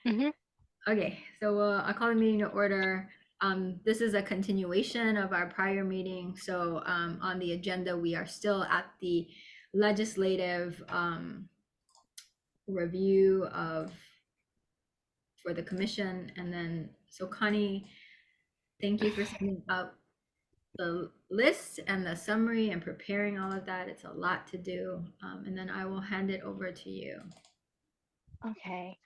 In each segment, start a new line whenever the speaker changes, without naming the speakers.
Mhm.
Okay, so I'll call the meeting to order. This is a continuation of our prior meeting. So on the agenda, we are still at the legislative review of for the commission. And then, so Connie, thank you for sending out the list and the summary and preparing all of that. It's a lot to do. And then I will hand it over to you.
Okay.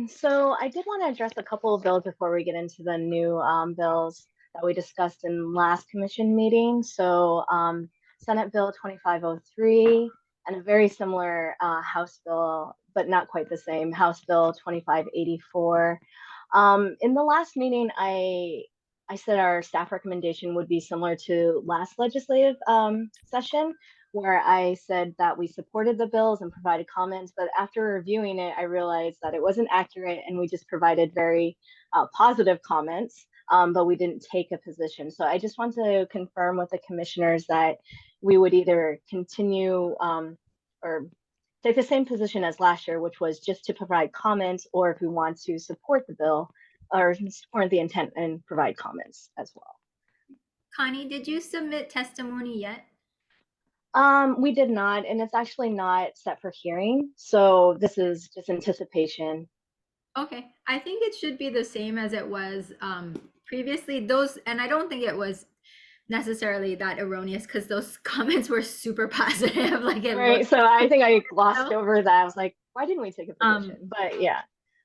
So I did want to address a couple of bills before we get into the new bills that we discussed in last commission meeting. So Senate Bill 2503 and a very similar House bill, but not quite the same, House Bill 2584. In the last meeting, I said our staff recommendation would be similar to last legislative session, where I said that we supported the bills and provided comments, but after reviewing it, I realized that it wasn't accurate and we just provided very positive comments, but we didn't take a position. So I just want to confirm with the commissioners that we would either continue or take the same position as last year, which was just to provide comments, or if we want to support the bill or support the intent and provide comments as well.
Connie, did you submit testimony yet?
We did not, and it's actually not set for hearing. So this is just anticipation.
Okay, I think it should be the same as it was previously. Those, and I don't think it was necessarily that erroneous because those comments were super positive. Like it
Right.
looked,
So I think I glossed
well.
over that. I was like, why didn't we take a position?
um,
But yeah.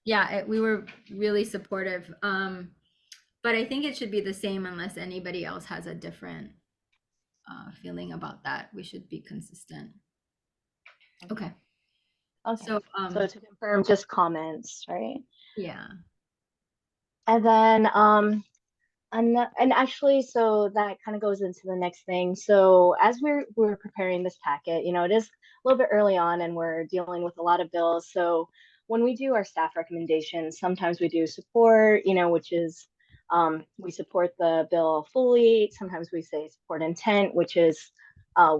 yeah, we were really supportive. But I think it should be the same unless anybody else has a different feeling about that. We should be consistent. Okay,
Okay.
so
So to confirm, just comments, right?
yeah.
And then and actually, so that kind of goes into the next thing. So as we're preparing this packet, it is a little bit early on, and we're dealing with a lot of bills. So when we do our staff recommendations, sometimes we do support, which is we support the bill fully. Sometimes we say support intent, which is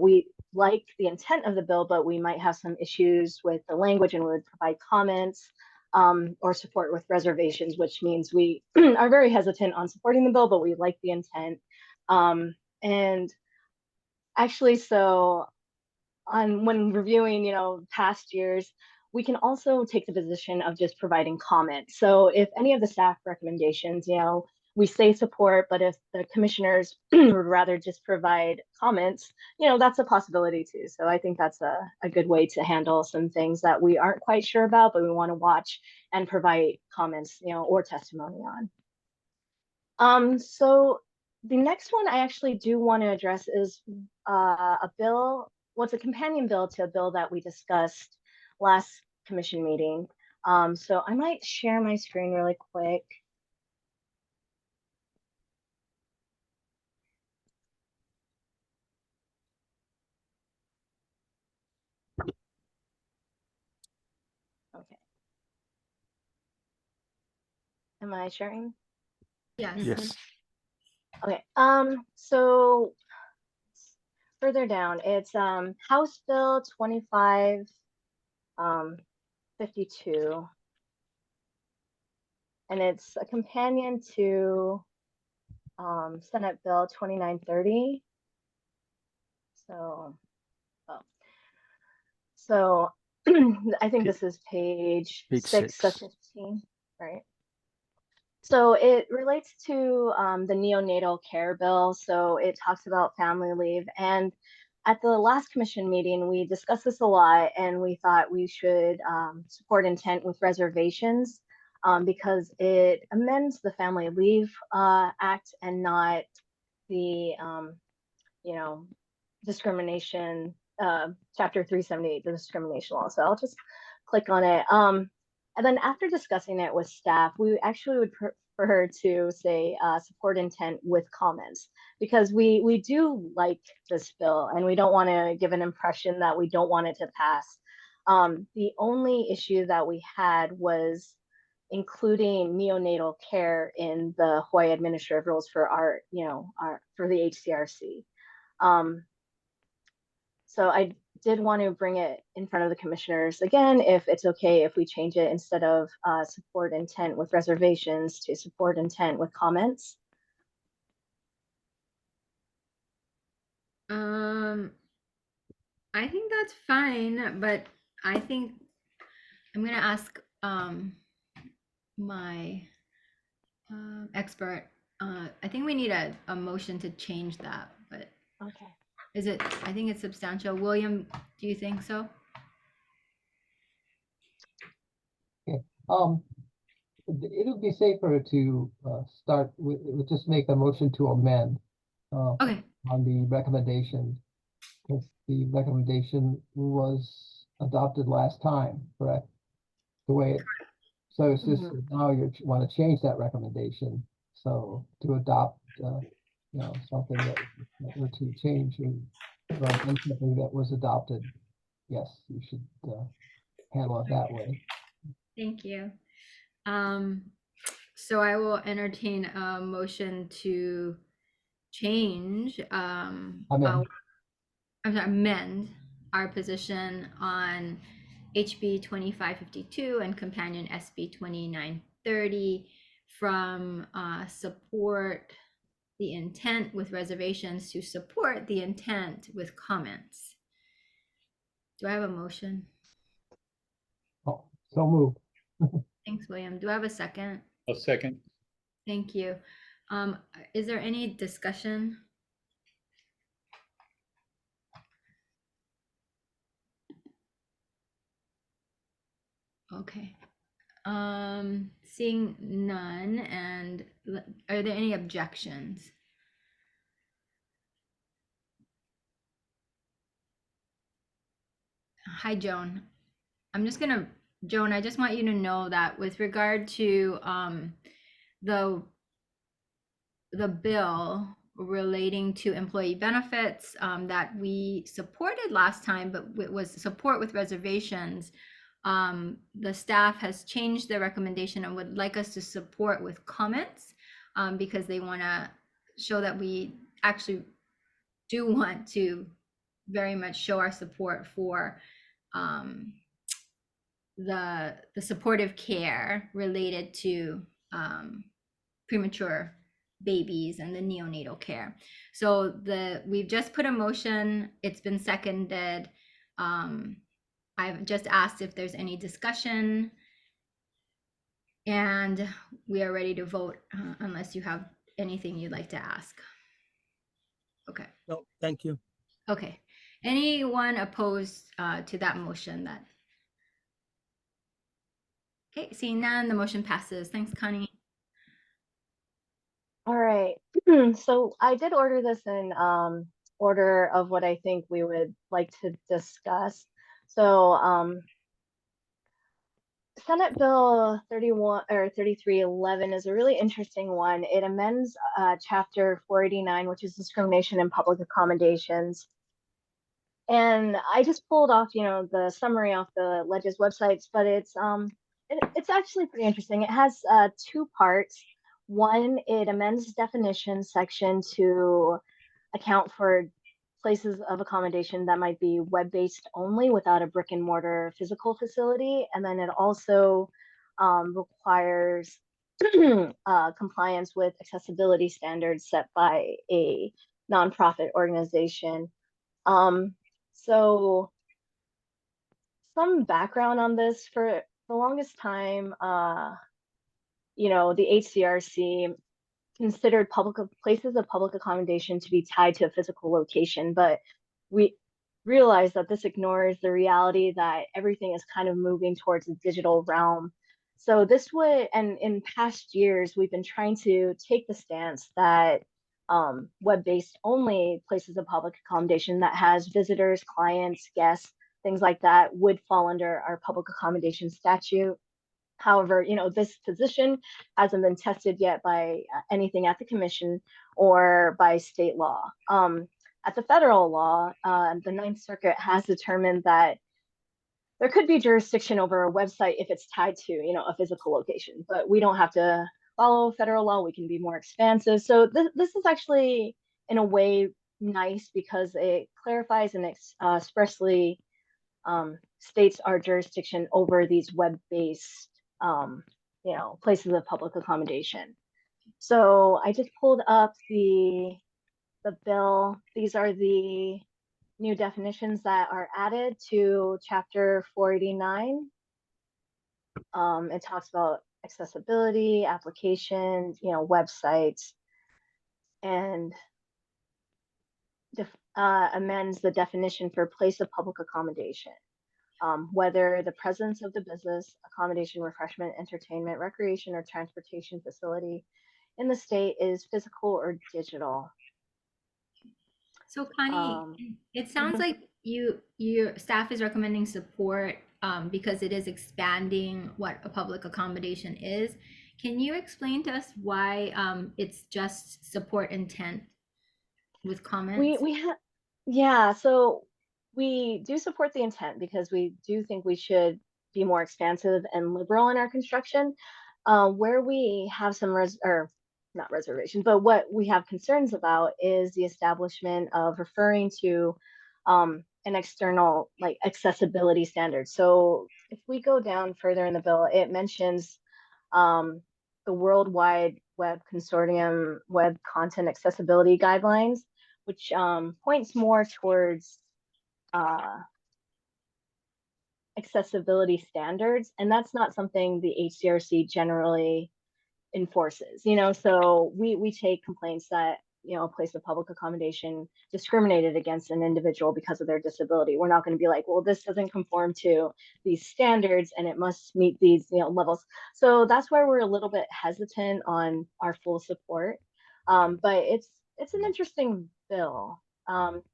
we like the intent of the bill, but we might have some issues with the language and we would provide comments or support with reservations, which means we are very hesitant on supporting the bill, but we like the intent. And actually, so on when reviewing, past years, we can also take the position of just providing comments. So if any of the staff recommendations, we say support, but if the commissioners would rather just provide comments, that's a possibility too. So I think that's a good way to handle some things that we aren't quite sure about, but we want to watch and provide comments, or testimony on. So the next one I actually do want to address is a bill, what's a companion bill to a bill that we discussed last commission meeting. So I might share my screen really quick. Okay. Am I sharing?
Yes.
Yes.
Okay. So further down, it's House Bill 2552, and it's a companion to Senate Bill 2930. So, oh. So I think this is page
Page
6 of
6.
15, right? So it relates to the neonatal care bill. So it talks about family leave. And at the last commission meeting, we discussed this a lot and we thought we should support intent with reservations because it amends the Family Leave Act and not the, discrimination, chapter 378, the discrimination law. So I'll just click on it. And then after discussing it with staff, we actually would prefer to say support intent with comments because we do like this bill and we don't want to give an impression that we don't want it to pass. The only issue that we had was including neonatal care in the Hawaii administrative rules for for the HCRC. So I did want to bring it in front of the commissioners again, if it's okay if we change it instead of support intent with reservations to support intent with comments.
I think that's fine, but I think I'm gonna ask my expert. I think we need a motion to change that, but
Okay.
is it, I think it's substantial. William, do you think so?
Okay. It'll be safer to start with just make a motion to amend
Okay,
on the recommendation, because the recommendation was adopted last time, correct? The way it, so it's just now you want to change that recommendation. So to adopt, something that or to change or amend something that was adopted, yes, you should handle it that way.
thank you. So I will entertain a motion to change,
Amend.
amend our position on HB 2552 and companion SB 2930 from support the intent with reservations to support the intent with comments. Do I have a motion?
Oh, so moved.
Thanks, William. Do I have a second?
A second.
Thank you. Is there any discussion? Okay. Seeing none, and are there any objections? Hi, Joan. Joan, I just want you to know that with regard to the bill relating to employee benefits that we supported last time, but it was support with reservations, the staff has changed their recommendation and would like us to support with comments because they want to show that we actually do want to very much show our support for the supportive care related to premature babies and the neonatal care. So we've just put a motion, it's been seconded. I've just asked if there's any discussion, and we are ready to vote unless you have anything you'd like to ask. Okay.
No, thank you.
Okay. Anyone opposed to that motion? Okay, seeing none, the motion passes. Thanks, Connie.
All right. So I did order this in order of what I think we would like to discuss. So Senate Bill 31 or 3311 is a really interesting one. It amends Chapter 489, which is discrimination in public accommodations. And I just pulled off, the summary off the Ledge's websites, but it's actually pretty interesting. It has two parts. One, it amends definition section to account for places of accommodation that might be web-based only without a brick and mortar physical facility. And then it also requires compliance with accessibility standards set by a nonprofit organization. So some background on this: for the longest time, the HCRC considered public places of public accommodation to be tied to a physical location, but we realize that this ignores the reality that everything is kind of moving towards the digital realm. So this would, and in past years, we've been trying to take the stance that web-based only places of public accommodation that has visitors, clients, guests, things like that would fall under our public accommodation statute. However, this position hasn't been tested yet by anything at the commission or by state law. At the federal law, the Ninth Circuit has determined that there could be jurisdiction over a website if it's tied to, a physical location, but we don't have to follow federal law. We can be more expansive. So this is actually, in a way, nice because it clarifies and expressly states our jurisdiction over these web-based, places of public accommodation. So I just pulled up the bill. These are the new definitions that are added to Chapter 489. It talks about accessibility, applications, websites, and amends the definition for place of public accommodation. Whether the presence of the business, accommodation, refreshment, entertainment, recreation, or transportation facility in the state is physical or digital.
So Connie, it sounds like your staff is recommending support because it is expanding what a public accommodation is. Can you explain to us why it's just support intent with comments?
We have, yeah, so we do support the intent because we do think we should be more expansive and liberal in our construction. Where we have some or not reservation, but what we have concerns about is the establishment of referring to an external like accessibility standard. So if we go down further in the bill, it mentions the World Wide Web Consortium Web Content Accessibility Guidelines, which points more towards accessibility standards, and that's not something the HCRC generally enforces. So we take complaints that a place of public accommodation discriminated against an individual because of their disability. We're not going to be like, well, this doesn't conform to these standards and it must meet these levels. So that's where we're a little bit hesitant on our full support. But it's an interesting bill.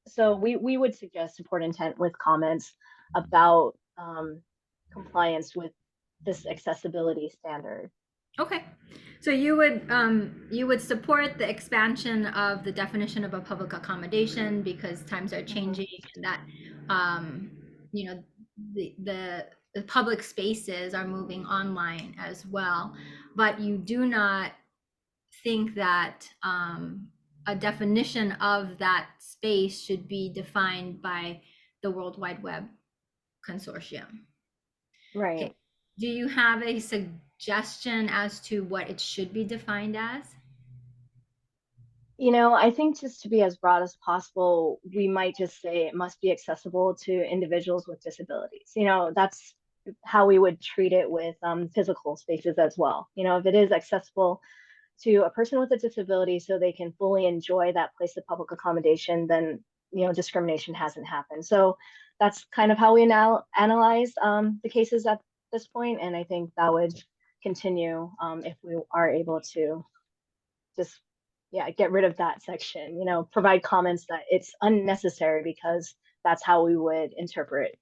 So we would suggest support intent with comments about compliance with this accessibility standard.
Okay, so you would support the expansion of the definition of a public accommodation because times are changing and that the public spaces are moving online as well, but you do not think that a definition of that space should be defined by the World Wide Web Consortium.
Right.
Okay. Do you have a suggestion as to what it should be defined as?
I think just to be as broad as possible, we might just say it must be accessible to individuals with disabilities. That's how we would treat it with physical spaces as well. If it is accessible to a person with a disability so they can fully enjoy that place of public accommodation, then discrimination hasn't happened. So that's kind of how we now analyze the cases at this point, and I think that would continue if we are able to just get rid of that section, provide comments that it's unnecessary because that's how we would interpret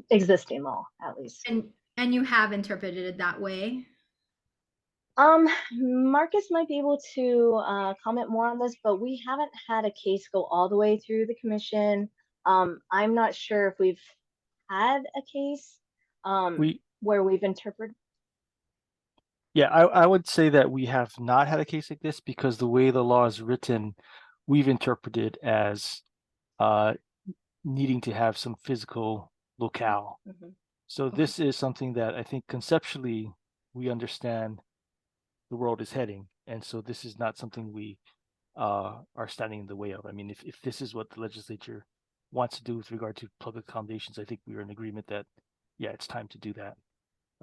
existing law, at least.
And you have interpreted it that way?
Marcus might be able to comment more on this, but we haven't had a case go all the way through the commission. I'm not sure if we've had a case where we've interpreted.
Yeah, I would say that we have not had a case like this because the way the law is written, we've interpreted as needing to have some physical locale. So this is something that I think conceptually we understand the world is heading. And so this is not something we are standing in the way of. I mean, if this is what the legislature wants to do with regard to public accommodations, I think we are in agreement that, yeah, it's time to do that.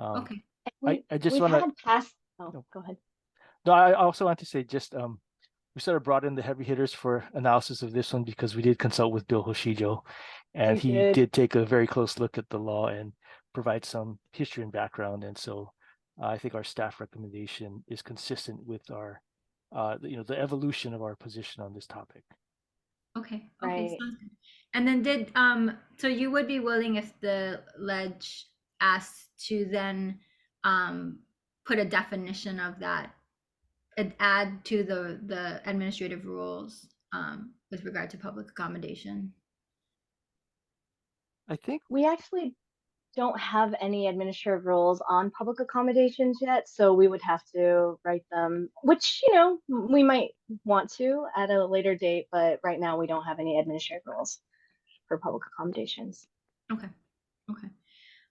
Okay.
I just want to
pass. Oh, go ahead.
No, I also want to say just we sort of brought in the heavy hitters for analysis of this one because we did consult with Bill Hoshijo, and he did take a very close look at the law and provide some history and background. And so I think our staff recommendation is consistent with our, the evolution of our position on this topic.
Okay.
Right.
Sounds good. And then so you would be willing if the ledge asked to then put a definition of that and add to the administrative rules with regard to public accommodation?
I think
we actually don't have any administrative rules on public accommodations yet, so we would have to write them, which, we might want to at a later date, but right now we don't have any administrative rules for public accommodations.
Okay. Okay.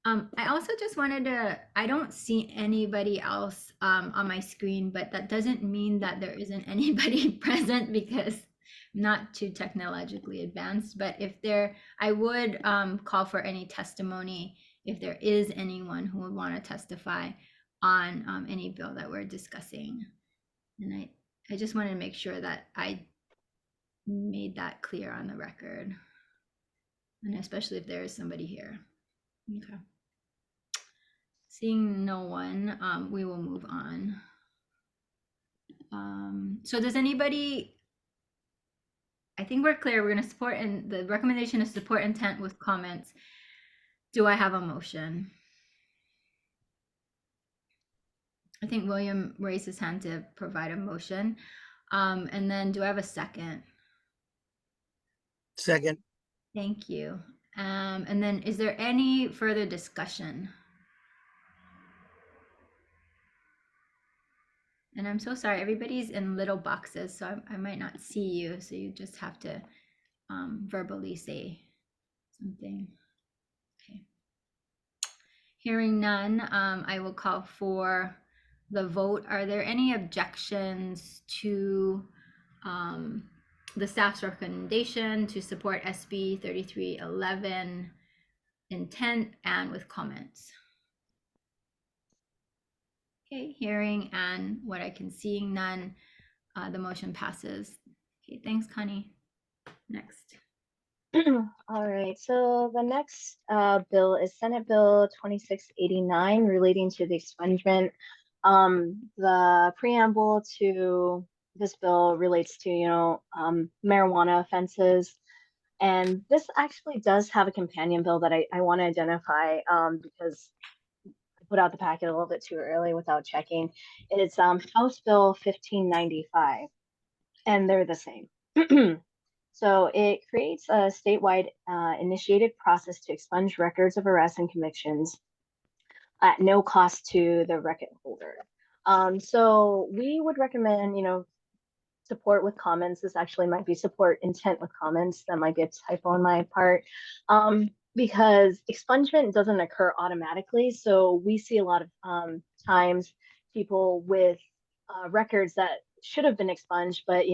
I also just wanted to, I don't see anybody else on my screen, but that doesn't mean that there isn't anybody present because I'm not too technologically advanced. But if there, I would call for any testimony if there is anyone who would want to testify on any bill that we're discussing. And I just wanted to make sure that I made that clear on the record. And especially if there is somebody here. Okay. Seeing no one, we will move on. So does anybody, I think we're clear, we're going to support, and the recommendation is support intent with comments. Do I have a motion? I think William raised his hand to provide a motion. And then do I have a second?
Second.
Thank you. And then is there any further discussion? And I'm so sorry, everybody's in little boxes, so I might not see you, so you just have to verbally say something. Okay. Hearing none, I will call for the vote. Are there any objections to the staff's recommendation to support SB 3311 intent and with comments? Okay, hearing and what I can seeing none, the motion passes. Okay, thanks, Connie. Next.
All right, so the next bill is Senate Bill 2689 relating to the expungement. The preamble to this bill relates to, marijuana offenses. And this actually does have a companion bill that I want to identify because I put out the packet a little bit too early without checking. It's House Bill 1595, and they're the same. So it creates a statewide initiated process to expunge records of arrests and convictions at no cost to the record holder. So we would recommend, support with comments. This actually might be support intent with comments. That might be a typo on my part. Because expungement doesn't occur automatically. So we see a lot of times people with records that should have been expunged, but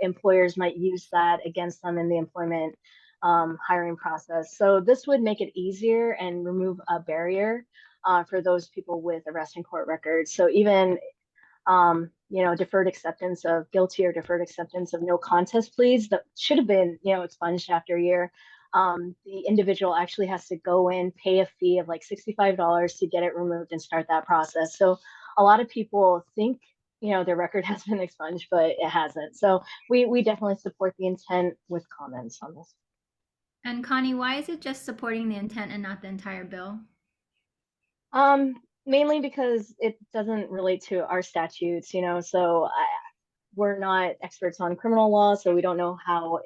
employers might use that against them in the employment hiring process. So this would make it easier and remove a barrier for those people with arrest and court records. So even deferred acceptance of guilty or deferred acceptance of no contest pleas that should have been, expunged after a year. The individual actually has to go in, pay a fee of like $65 to get it removed and start that process. So a lot of people think, their record has been expunged, but it hasn't. So we definitely support the intent with comments on this.
And Connie, why is it just supporting the intent and not the entire bill?
Mainly because it doesn't relate to our statutes, so we're not experts on criminal law, so we don't know how,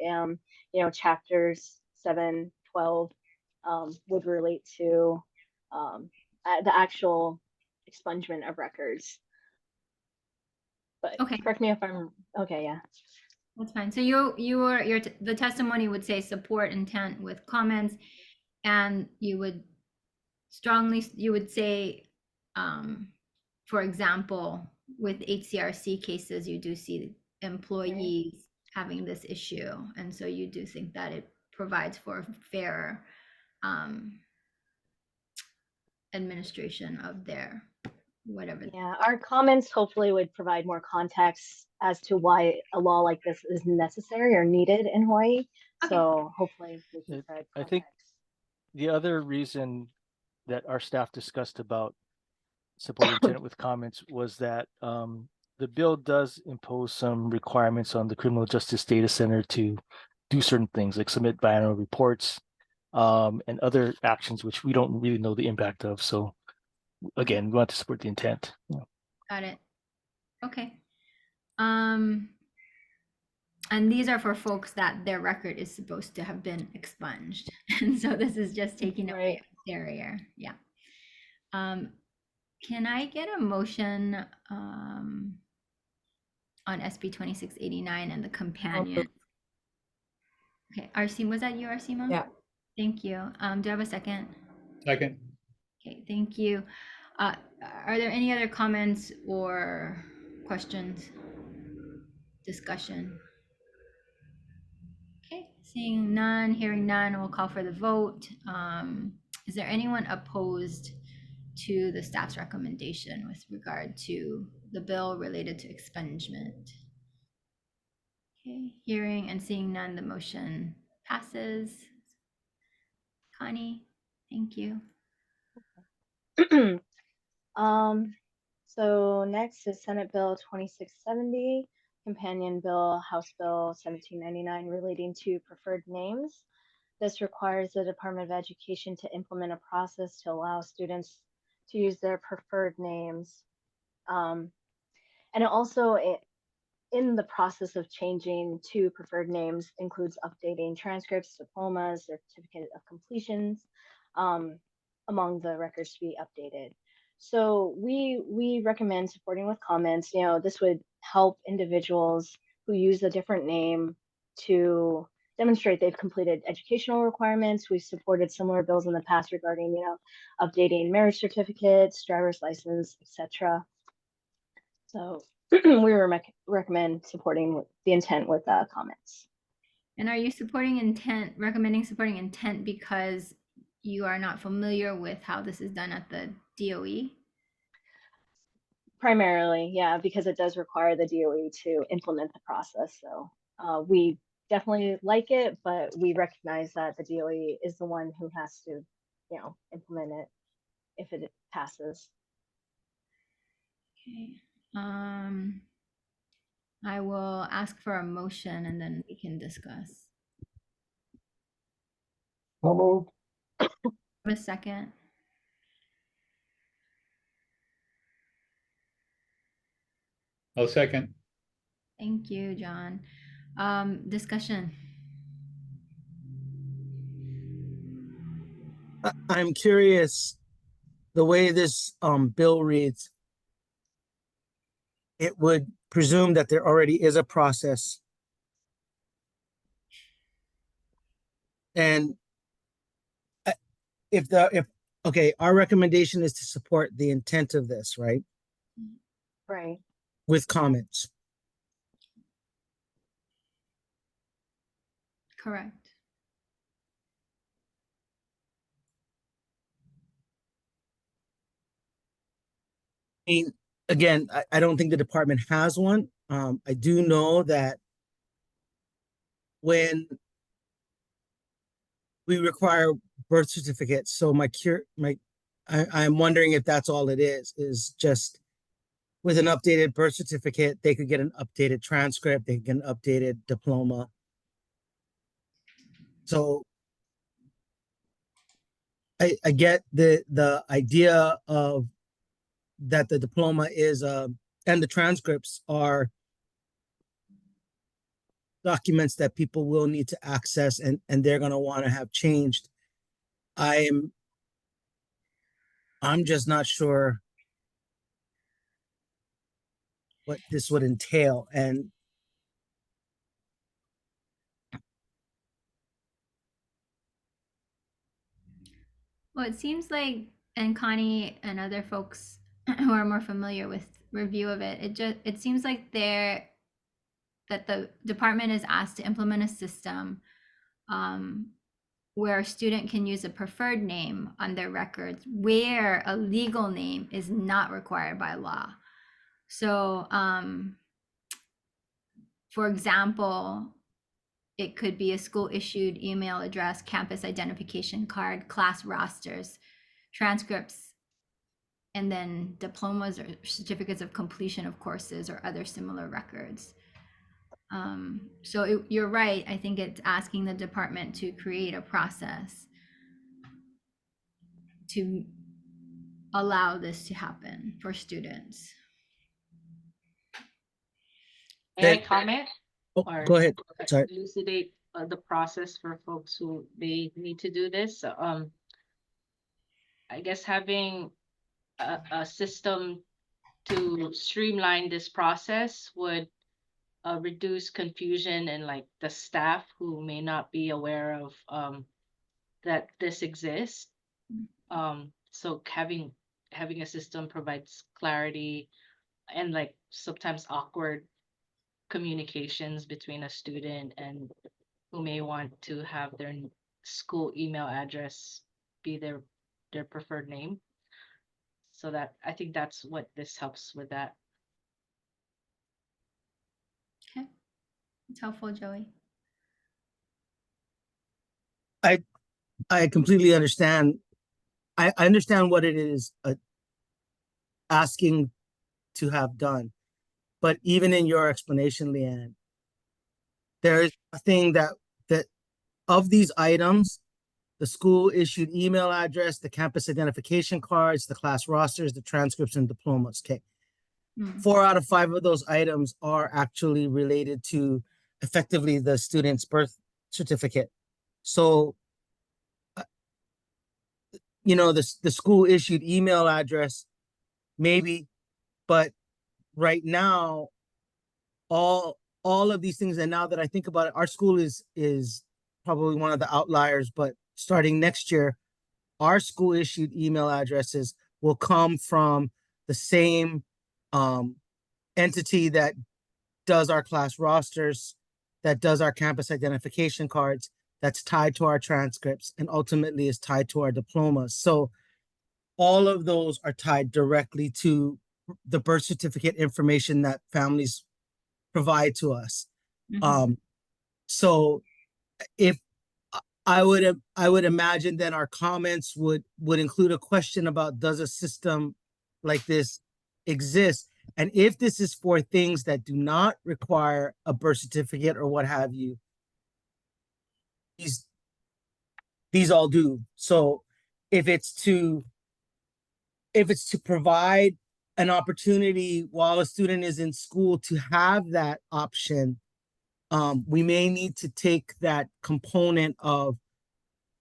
chapters 7, 12 would relate to the actual expungement of records. But
Okay.
correct me if I'm okay. Yeah,
That's fine. So the testimony would say support intent with comments, and you would say, for example, with HCRC cases, you do see employees having this issue, and so you do think that it provides for fairer administration of their whatever.
Yeah, our comments hopefully would provide more context as to why a law like this is necessary or needed in Hawaii.
Okay.
So hopefully we can provide
I think
context.
the other reason that our staff discussed about support intent with comments was that the bill does impose some requirements on the Criminal Justice Data Center to do certain things like submit biannual reports and other actions which we don't really know the impact of. So again, we want to support the intent. Yeah.
Got it. Okay. And these are for folks that their record is supposed to have been expunged. And so this is just taking away Barrier, yeah. Can I get a motion on SB 2689 and the companion? Okay, RC, was that you, Arsima?
Yeah.
Thank you. Do I have a second?
Second.
Okay, thank you. Are there any other comments or questions? Discussion? Okay, seeing none, hearing none, we'll call for the vote. Is there anyone opposed to the staff's recommendation with regard to the bill related to expungement? Okay, hearing and seeing none, the motion passes. Connie, thank you.
So next is Senate Bill 2670, companion bill, House Bill 1799 relating to preferred names. This requires the Department of Education to implement a process to allow students to use their preferred names. And it also, in the process of changing to preferred names, includes updating transcripts, diplomas, certificate of completions, among the records to be updated. So we recommend supporting with comments. You know, this would help individuals who use a different name to demonstrate they've completed educational requirements. We've supported similar bills in the past regarding, you know, updating marriage certificates, driver's license, etc. So we recommend supporting the intent with comments.
And are you supporting intent, recommending supporting intent because you are not familiar with how this is done at the DOE?
Primarily, yeah, because it does require the DOE to implement the process. So we definitely like it, but we recognize that the DOE is the one who has to, you know, implement it if it passes.
Okay. I will ask for a motion and then we can discuss.
So moved.
A second.
I'll second.
Thank you, John. Discussion.
I'm curious, the way this bill reads, it would presume that there already is a process. And if okay, our recommendation is to support the intent of this, right?
Right.
With comments.
Correct.
I mean, again, I don't think the department has one. I do know that when we require birth certificates, so I'm wondering if that's all it is just with an updated birth certificate, they could get an updated transcript, they could get an updated diploma. So I get the idea of that the diploma is and the transcripts are documents that people will need to access and they're going to want to have changed. I'm just not sure what this would entail. And
Well, it seems like, and Connie and other folks who are more familiar with review of it, it seems like that the department is asked to implement a system where a student can use a preferred name on their records where a legal name is not required by law. So, for example, it could be a school issued email address, campus identification card, class rosters, transcripts, and then diplomas or certificates of completion of courses or other similar records. So you're right. I think it's asking the department to create a process to allow this to happen for students.
May I comment?
oh,
Or
go ahead. Sorry.
elucidate the process for folks who may need to do this. I guess having a system to streamline this process would reduce confusion and like the staff who may not be aware of that this exists. So having a system provides clarity and like sometimes awkward communications between a student and who may want to have their school email address be their preferred name. So that I think that's what this helps with that.
Okay, it's helpful, Joey.
I completely understand. I understand what it is asking to have done. But even in your explanation, Leanne, there is a thing that of these items, the school issued email address, the campus identification cards, the class rosters, the transcripts and diplomas. Okay. 4 out of 5 of those items are actually related to effectively the student's birth certificate. So, you know, the school issued email address, maybe, but right now, all of these things, and now that I think about it, our school is probably one of the outliers, but starting next year, our school issued email addresses will come from the same entity that does our class rosters, that does our campus identification cards, that's tied to our transcripts, and ultimately is tied to our diplomas. So all of those are tied directly to the birth certificate information that families provide to us. So if I would imagine that our comments would include a question about, does a system like this exist? And if this is for things that do not require a birth certificate or what have you, these all do. So if it's to provide an opportunity while a student is in school to have that option, we may need to take that component of,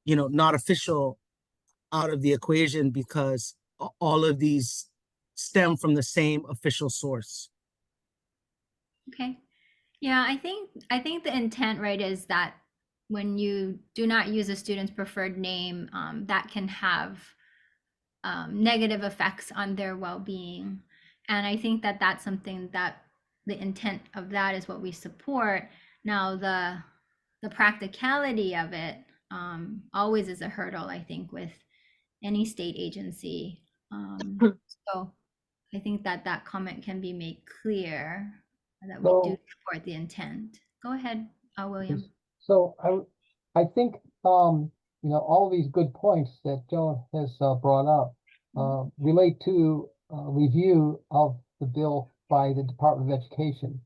you know, not official out of the equation, because all of these stem from the same official source.
Okay. Yeah, I think the intent, right, is that when you do not use a student's preferred name, that can have negative effects on their well-being. And I think that that's something that the intent of that is what we support. Now, the practicality of it always is a hurdle, I think, with any state agency. So I think that that comment can be made clear that we do support the intent. Go ahead, William.
So I think, you know, all these good points that Joan has brought up relate to review of the bill by the Department of Education,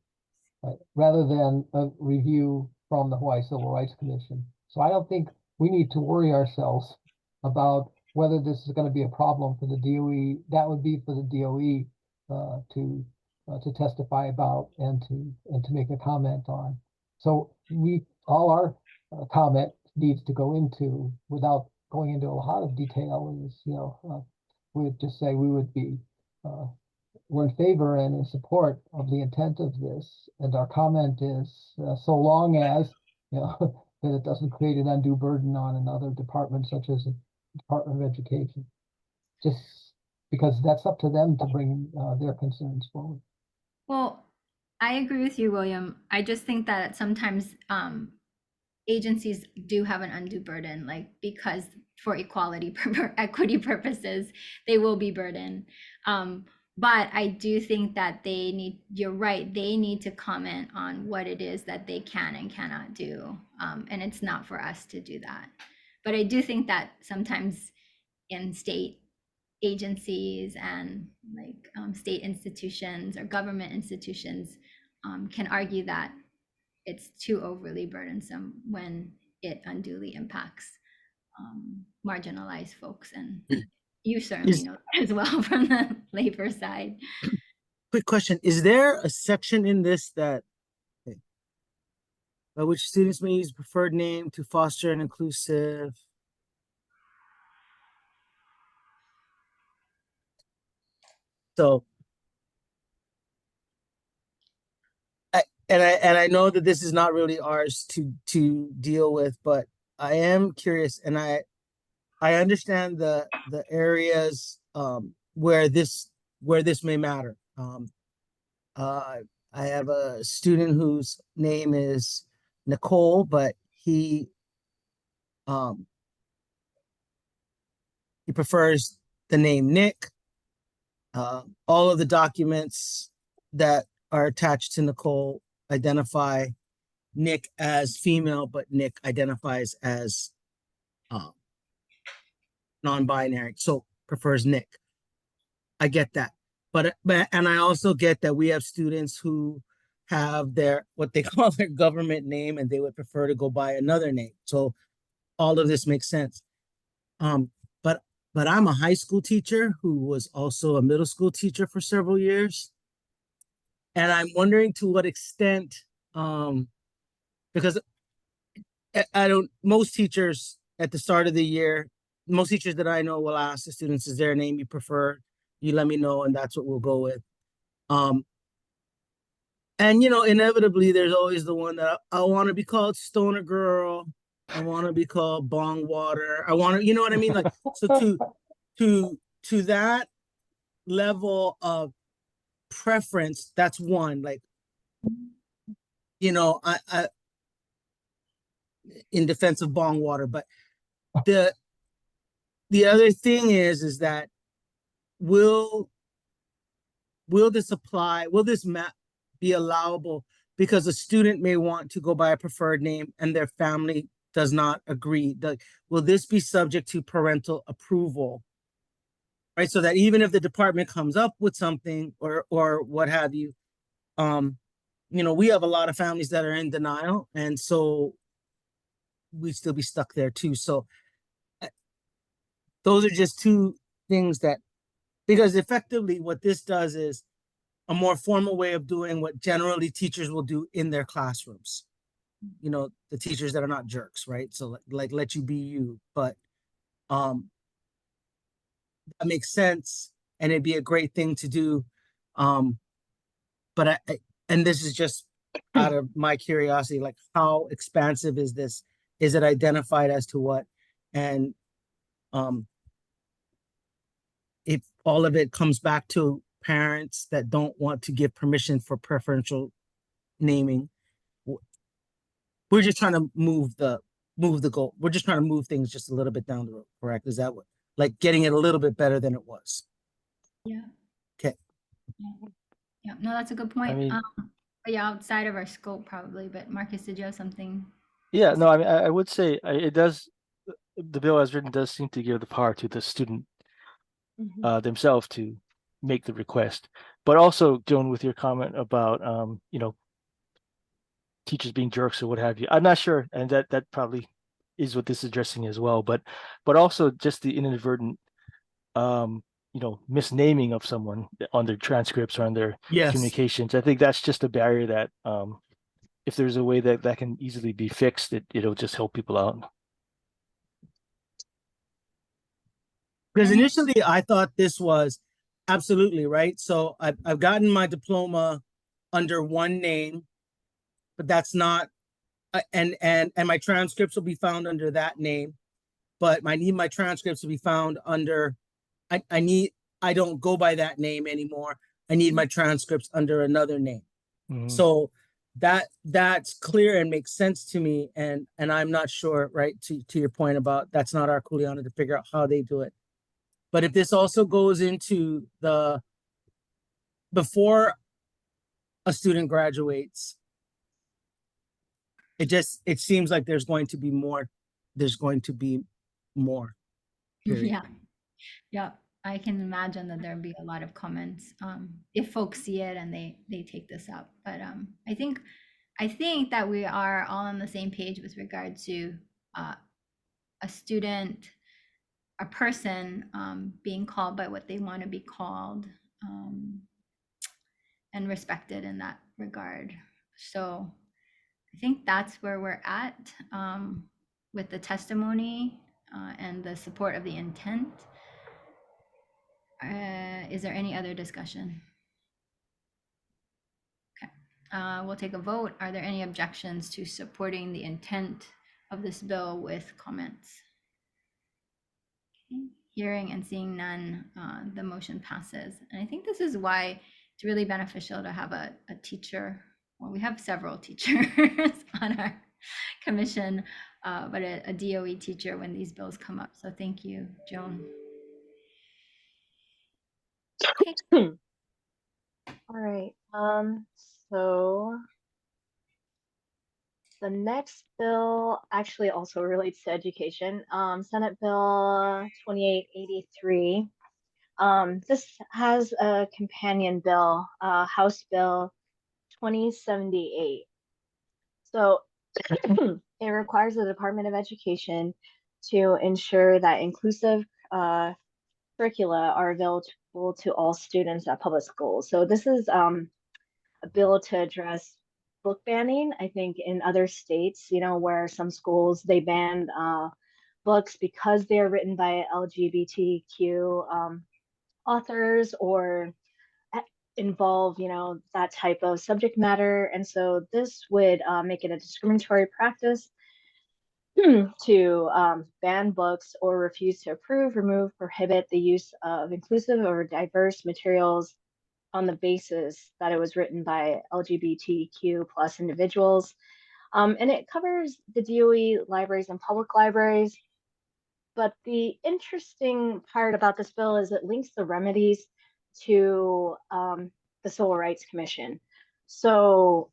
rather than a review from the Hawaii Civil Rights Commission. So I don't think we need to worry ourselves about whether this is going to be a problem for the DOE. That would be for the DOE to testify about and to make a comment on. So all our comment needs to go into, without going into a lot of detail, is, you know, we would just say we would be we're in favor and in support of the intent of this, and our comment is so long as, you know, that it doesn't create an undue burden on another department such as the Department of Education, just because that's up to them to bring their concerns forward.
Well, I agree with you, William. I just think that sometimes agencies do have an undue burden, like, because for equity purposes, they will be burdened. But I do think that you're right, they need to comment on what it is that they can and cannot do. And it's not for us to do that. But I do think that sometimes in state agencies and like state institutions or government institutions can argue that it's too overly burdensome when it unduly impacts marginalized folks. And you certainly know that as well from the labor side.
Quick question: is there a section in this that by which students may use preferred name to foster an inclusive? So I know that this is not really ours to deal with, but I am curious, and I understand the areas where this may matter. Uh, I have a student whose name is Nicole, but um he prefers the name Nick. All of the documents that are attached to Nicole identify Nick as female, but Nick identifies as uh, non-binary, so prefers Nick. I get that, but and I also get that we have students who have their what they call their government name, and they would prefer to go by another name. So all of this makes sense. Um, but I'm a high school teacher who was also a middle school teacher for several years, and I'm wondering to what extent, because I don't, most teachers at the start of the year, most teachers that I know will ask the students, is there a name you prefer? You let me know, and that's what we'll go with. Um, and inevitably there's always the one that I want to be called Stoner Girl. I want to be called Bong Water. I want to, you know what I mean? Like, so to that level of preference, that's one. Like, I in defense of Bong Water, but the the other thing is that will this apply? Will this map be allowable? Because a student may want to go by a preferred name and their family does not agree. Will this be subject to parental approval? Right, so that even if the department comes up with something or what have you, we have a lot of families that are in denial, and so we still be stuck there too. So those are just two things that, because effectively what this does is a more formal way of doing what generally teachers will do in their classrooms. The teachers that are not jerks, right? So like let you be you, but that makes sense, and it'd be a great thing to do. But I and this is just out of my curiosity, like how expansive is this? Is it identified as to what? And if all of it comes back to parents that don't want to give permission for preferential naming, we're just trying to move the goal. We're just trying to move things just a little bit down the road, correct? Is that what, like, getting it a little bit better than it was?
Yeah.
Okay.
Yeah, no, that's a good point.
I mean,
But yeah, outside of our scope probably, but Marcus, did you have something?
yeah, no, I mean, I would say it does, the bill as written does seem to give the power to the student themselves to make the request. But also, Joan, with your comment about, teachers being jerks or what have you, I'm not sure, and that probably is what this is addressing as well. But also just the inadvertent, misnaming of someone on their transcripts or on their
Yes.
communications. I think that's just a barrier that, if there's a way that can easily be fixed, it'll just help people out.
Because initially I thought this was absolutely right. So I've gotten my diploma under one name, but that's not, and my transcripts will be found under that name. But I need my transcripts to be found under, I don't go by that name anymore. I need my transcripts under another name. So that's clear and makes sense to me. And I'm not sure, right, to your point about that's not our Kuleana to figure out how they do it. But if this also goes into before a student graduates, it seems like there's going to be more. There's going to be more. Period.
Yeah, yeah. I can imagine that there'd be a lot of comments if folks see it and they take this up. But I think that we are all on the same page with regard to a student, a person being called by what they want to be called, and respected in that regard. So I think that's where we're at with the testimony and the support of the intent. Is there any other discussion? Okay, we'll take a vote. Are there any objections to supporting the intent of this bill with comments? Okay. Hearing and seeing none, the motion passes. And I think this is why it's really beneficial to have a teacher. Well, we have several teachers on our commission, but a DOE teacher when these bills come up. So thank you, Joan. Okay.
All right. So the next bill actually also relates to education. Senate Bill 2883. This has a companion bill, House Bill 2078. So it requires the Department of Education to ensure that inclusive curricula are available to all students at public schools. So this is a bill to address book banning. I think in other states, where some schools they ban books because they are written by LGBTQ authors or involve, that type of subject matter. And so this would make it a discriminatory practice to ban books or refuse to approve, remove, prohibit the use of inclusive or diverse materials on the basis that it was written by LGBTQ plus individuals. And it covers the DOE libraries and public libraries. But the interesting part about this bill is it links the remedies to the Civil Rights Commission. So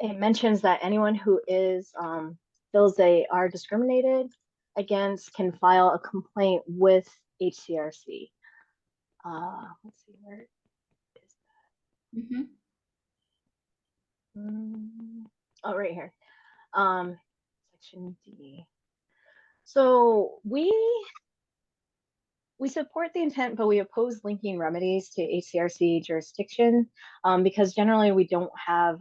it mentions that anyone who feels they are discriminated against can file a complaint with HCRC. Let's see, where is
Mhm.
that? Oh, right here. Section D. So we support the intent, but we oppose linking remedies to HCRC jurisdiction because generally we don't have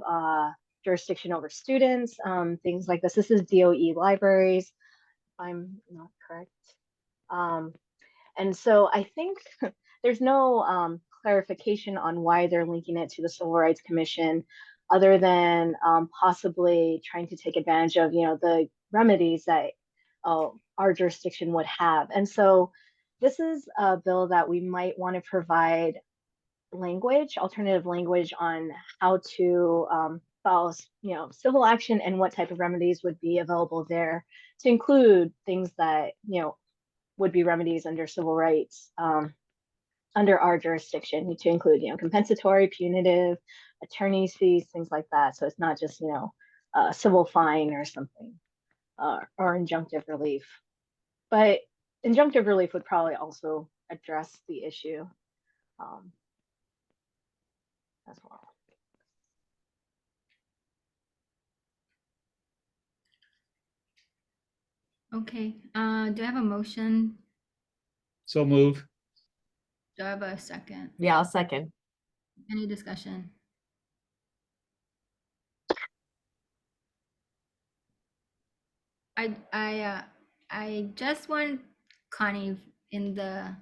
jurisdiction over students, things like this. This is DOE libraries, if I'm not correct. And so I think there's no clarification on why they're linking it to the Civil Rights Commission, other than possibly trying to take advantage of, the remedies that our jurisdiction would have. And so this is a bill that we might want to provide alternative language on how to file, civil action and what type of remedies would be available there, to include things that, would be remedies under civil rights under our jurisdiction, to include, compensatory, punitive, attorney's fees, things like that. So it's not just, a civil fine or something, or injunctive relief. But injunctive relief would probably also address the issue as well.
Okay, do I have a motion?
So move.
Do I have a second?
Yeah, I'll second.
Any discussion? I just want Connie in the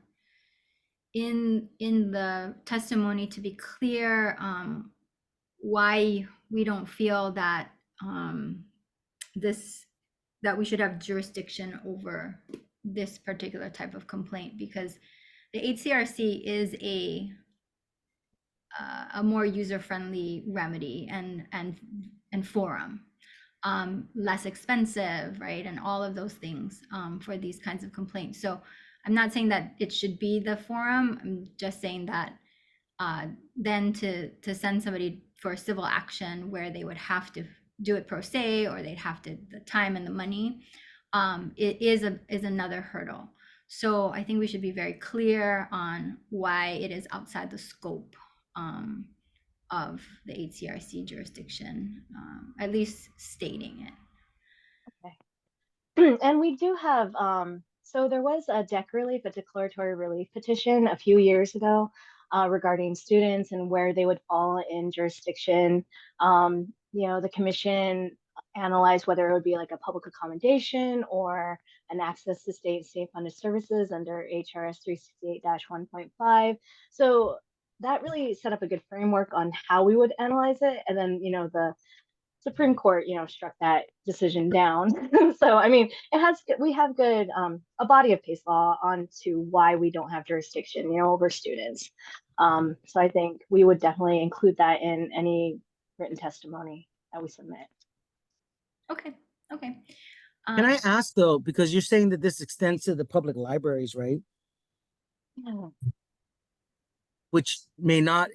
testimony to be clear why we don't feel that that we should have jurisdiction over this particular type of complaint, because the HCRC is a more user-friendly remedy and forum, less expensive, right? And all of those things for these kinds of complaints. So I'm not saying that it should be the forum. I'm just saying that then to send somebody for civil action where they would have to do it pro se, or they'd have to the time and the money, it is another hurdle. So I think we should be very clear on why it is outside the scope of the HCRC jurisdiction, at least stating it.
Okay. And we do have, so there was a DEC relief, a declaratory relief petition a few years ago regarding students and where they would fall in jurisdiction. The commission analyzed whether it would be like a public accommodation or and access to state-funded services under HRS 368-1.5. So that really set up a good framework on how we would analyze it. And then, the Supreme Court, struck that decision down. So, I mean, we have good, a body of case law on to why we don't have jurisdiction, over students. So I think we would definitely include that in any written testimony that we submit.
Okay. Okay.
Can I ask though, because you're saying that this extends to the public libraries, right?
Yeah.
Which may not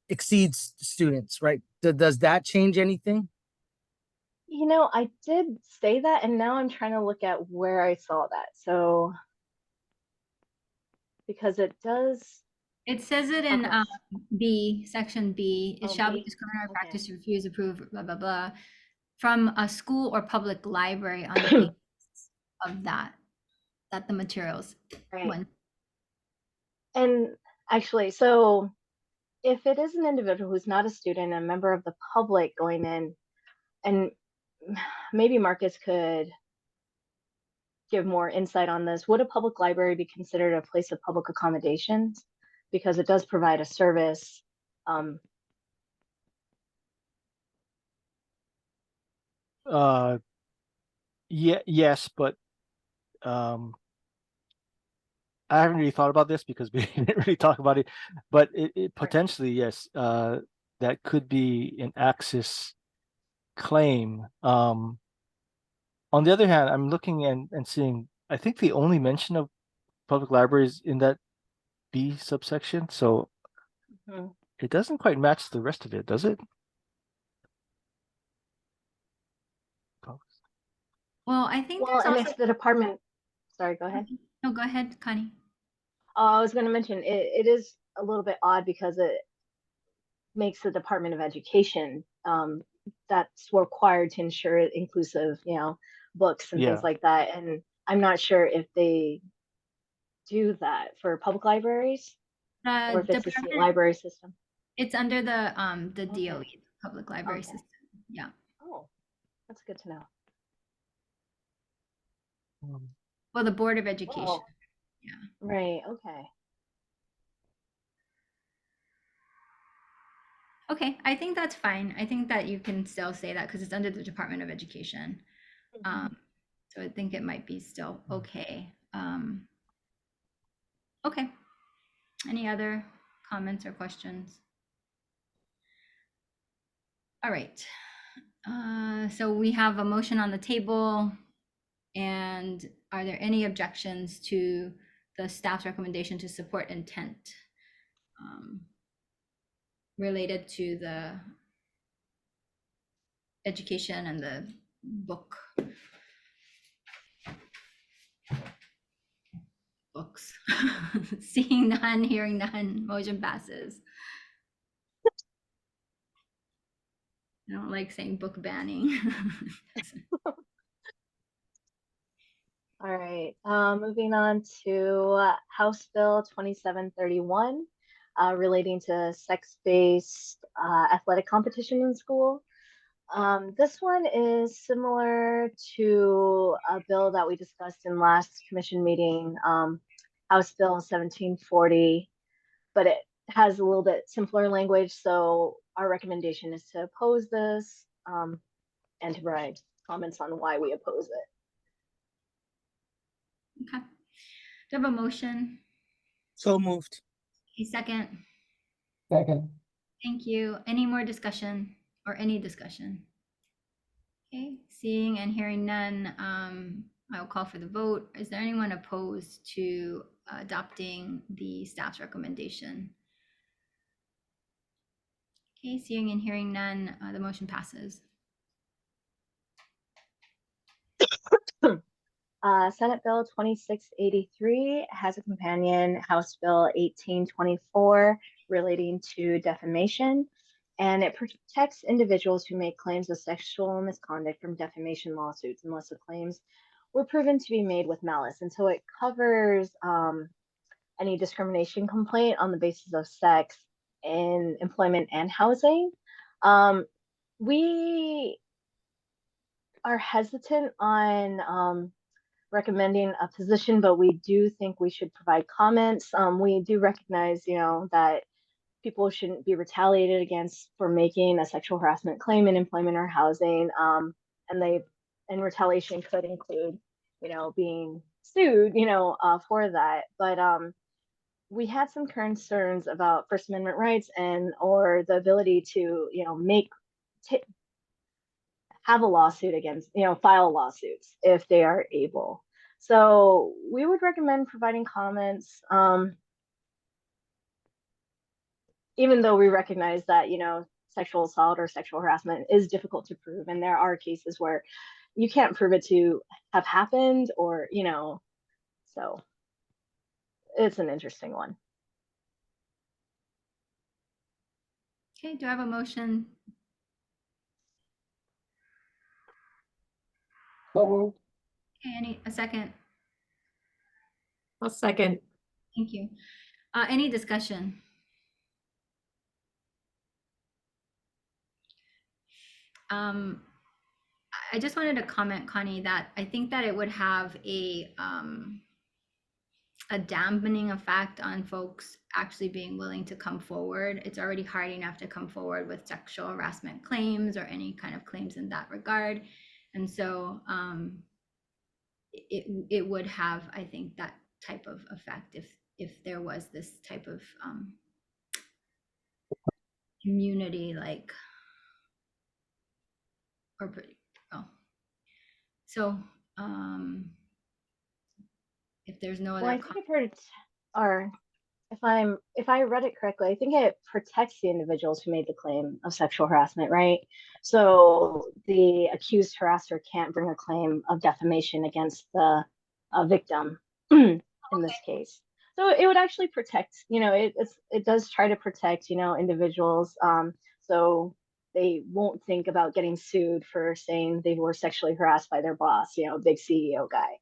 exceeds students, right? Does that change anything?
I did say that, and now I'm trying to look at where I saw that. So, because it does.
It says it in B, section B. It shall be
B?
discriminatory
Okay.
practice to refuse, approve, blah, blah, blah, from a school or public library on the basis of that the materials.
Right.
One.
And actually, so if it is an individual who's not a student, a member of the public going in, and maybe Marcus could give more insight on this, would a public library be considered a place of public accommodations? Because it does provide a service.
Yes, but I haven't really thought about this because we didn't really talk about it, but it potentially, yes, that could be an access claim. On the other hand, I'm looking and seeing, I think the only mention of public libraries in that B subsection, so it doesn't quite match the rest of it, does it?
Well, I think
Well,
there's
and
also.
it's the department. Sorry, go ahead.
No, go ahead, Connie.
I was going to mention it is a little bit odd because it makes the Department of Education that's required to ensure inclusive, books and things like that. And I'm not sure if they do that for public libraries or if it's a state library system.
It's under the DOE, public library system. Yeah.
Oh, that's good to know.
Well, the Board of Education.
Oh.
Yeah.
Right. Okay.
Okay, I think that's fine. I think that you can still say that because it's under the Department of Education. So I think it might be still okay. Okay. Any other comments or questions? All right. So we have a motion on the table. And are there any objections to the staff's recommendation to support intent related to the education and the books? Seeing none, hearing none, motion passes. I don't like saying book banning.
All right, moving on to House Bill 2731, relating to sex-based athletic competition in school. This one is similar to a bill that we discussed in last commission meeting, House Bill 1740, but it has a little bit simpler language. So our recommendation is to oppose this and to provide comments on why we oppose it.
Okay. Do you have a motion?
So moved.
A second.
Second.
Thank you. Any more discussion or any discussion? Okay, seeing and hearing none, I'll call for the vote. Is there anyone opposed to adopting the staff's recommendation? Okay, seeing and hearing none, the motion passes.
Senate Bill 2683 has a companion, House Bill 1824, relating to defamation, and it protects individuals who make claims of sexual misconduct from defamation lawsuits unless the claims were proven to be made with malice. And so it covers any discrimination complaint on the basis of sex in employment and housing. We are hesitant on recommending a position, but we do think we should provide comments. We do recognize, that people shouldn't be retaliated against for making a sexual harassment claim in employment or housing. And retaliation could include, being sued, for that. But we had some concerns about First Amendment rights or the ability to, have a lawsuit against, file lawsuits if they are able. So we would recommend providing comments, even though we recognize that, sexual assault or sexual harassment is difficult to prove. And there are cases where you can't prove it to have happened or, so it's an interesting one.
Okay, do I have a motion?
So moved.
Okay, a second?
I'll second.
Thank you. Any discussion? I just wanted to comment, Connie, that I think that it would have a dampening effect on folks actually being willing to come forward. It's already hard enough to come forward with sexual harassment claims or any kind of claims in that regard. And so it would have, I think, that type of effect if there was this type of community so if there's no other
Well, I think I've heard, or if I read it correctly, I think it protects the individuals who made the claim of sexual harassment, right? So the accused harasser can't bring a claim of defamation against the victim in this case. So it would actually protect, it does try to protect, individuals. So they won't think about getting sued for saying they were sexually harassed by their boss, big CEO guy.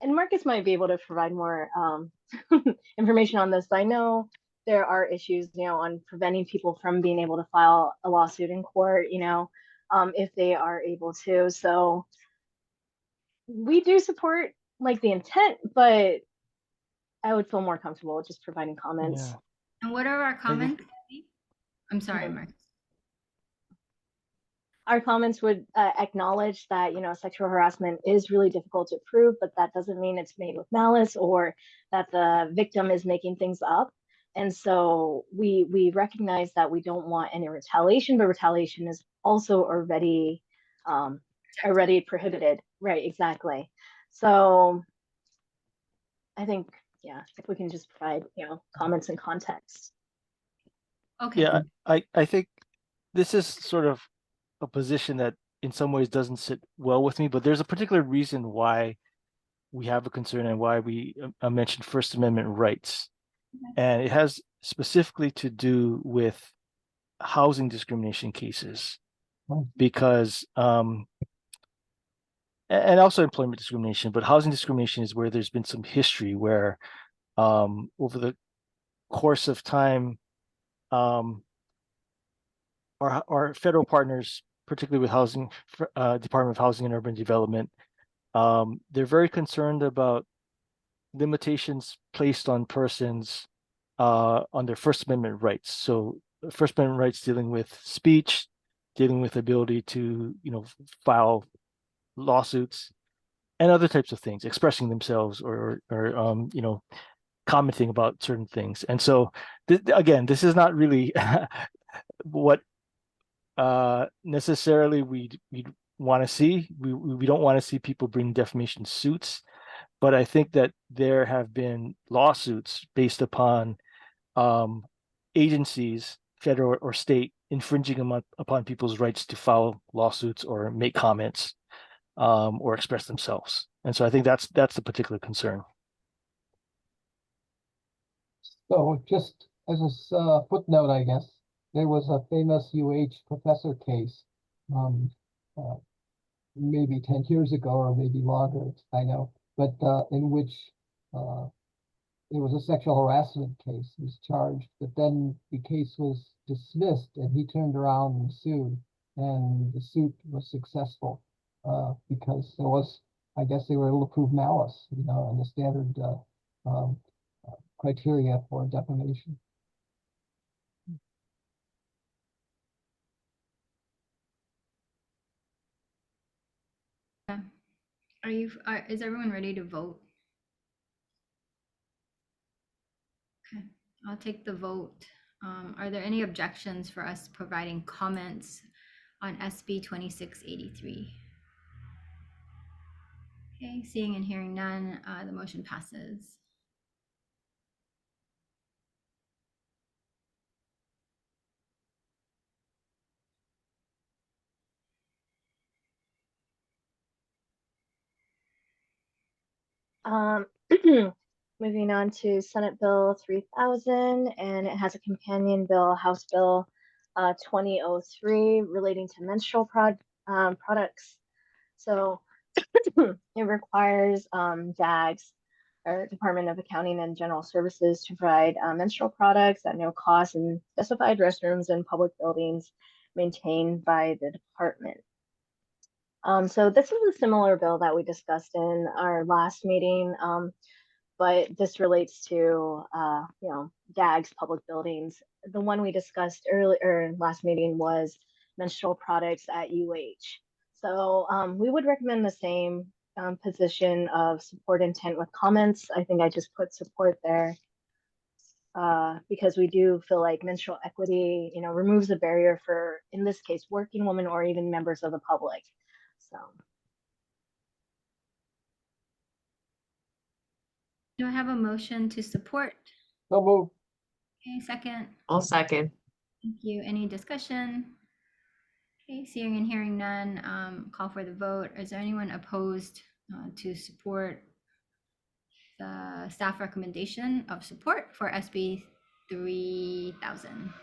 And Marcus might be able to provide more information on this. I know there are issues, on preventing people from being able to file a lawsuit in court, if they are able to. So we do support the intent, but I would feel more comfortable just providing comments.
Yeah.
And what are our comments? I'm sorry, Mark.
Our comments would acknowledge that, sexual harassment is really difficult to prove, but that doesn't mean it's made with malice or that the victim is making things up. And so we recognize that we don't want any retaliation, but retaliation is also already prohibited. Right, exactly. So I think, if we can just provide, comments and context.
Okay.
Yeah, I think this is sort of a position that in some ways doesn't sit well with me, but there's a particular reason why we have a concern and why we mentioned First Amendment rights. And it has specifically to do with housing discrimination cases, because and also employment discrimination, but housing discrimination is where there's been some history where over the course of time, our federal partners, particularly with housing, Department of Housing and Urban Development, they're very concerned about limitations placed on persons on their First Amendment rights. So First Amendment rights dealing with speech, dealing with ability to, file lawsuits and other types of things, expressing themselves or commenting about certain things. And so again, this is not really what necessarily we'd want to see. We don't want to see people bring defamation suits, but I think that there have been lawsuits based upon agencies, federal or state, infringing upon people's rights to file lawsuits or make comments or express themselves. And so I think that's the particular concern.
So just as a footnote, I guess, there was a famous UH professor case, maybe 10 years ago or maybe longer, I know, but in which it was a sexual harassment case. He was charged, but then the case was dismissed and he turned around and sued, and the suit was successful. because there was, I guess they were able to prove malice, you know, and the standard um, criteria for defamation.
Is everyone ready to vote? Okay, I'll take the vote. Are there any objections for us providing comments on SB 2683? Okay, seeing and hearing none, the motion passes.
Moving on to Senate Bill 3000, and it has a companion bill, House Bill 2003, relating to menstrual products. So it requires DAGs, or Department of Accounting and General Services, to provide menstrual products at no cost in specified restrooms and public buildings maintained by the department. So this is a similar bill that we discussed in our last meeting, but this relates to, you know, DAGs, public buildings. The one we discussed earlier last meeting was menstrual products at UH. So we would recommend the same position of support intent with comments. I think I just put support there because we do feel like menstrual equity, you know, removes a barrier for, in this case, working women or even members of the public. So.
Do I have a motion to support?
So move.
Okay, second.
I'll second.
Thank you. Any discussion? Okay, seeing and hearing none, call for the vote. Is there anyone opposed to support the staff recommendation of support for SB 3000?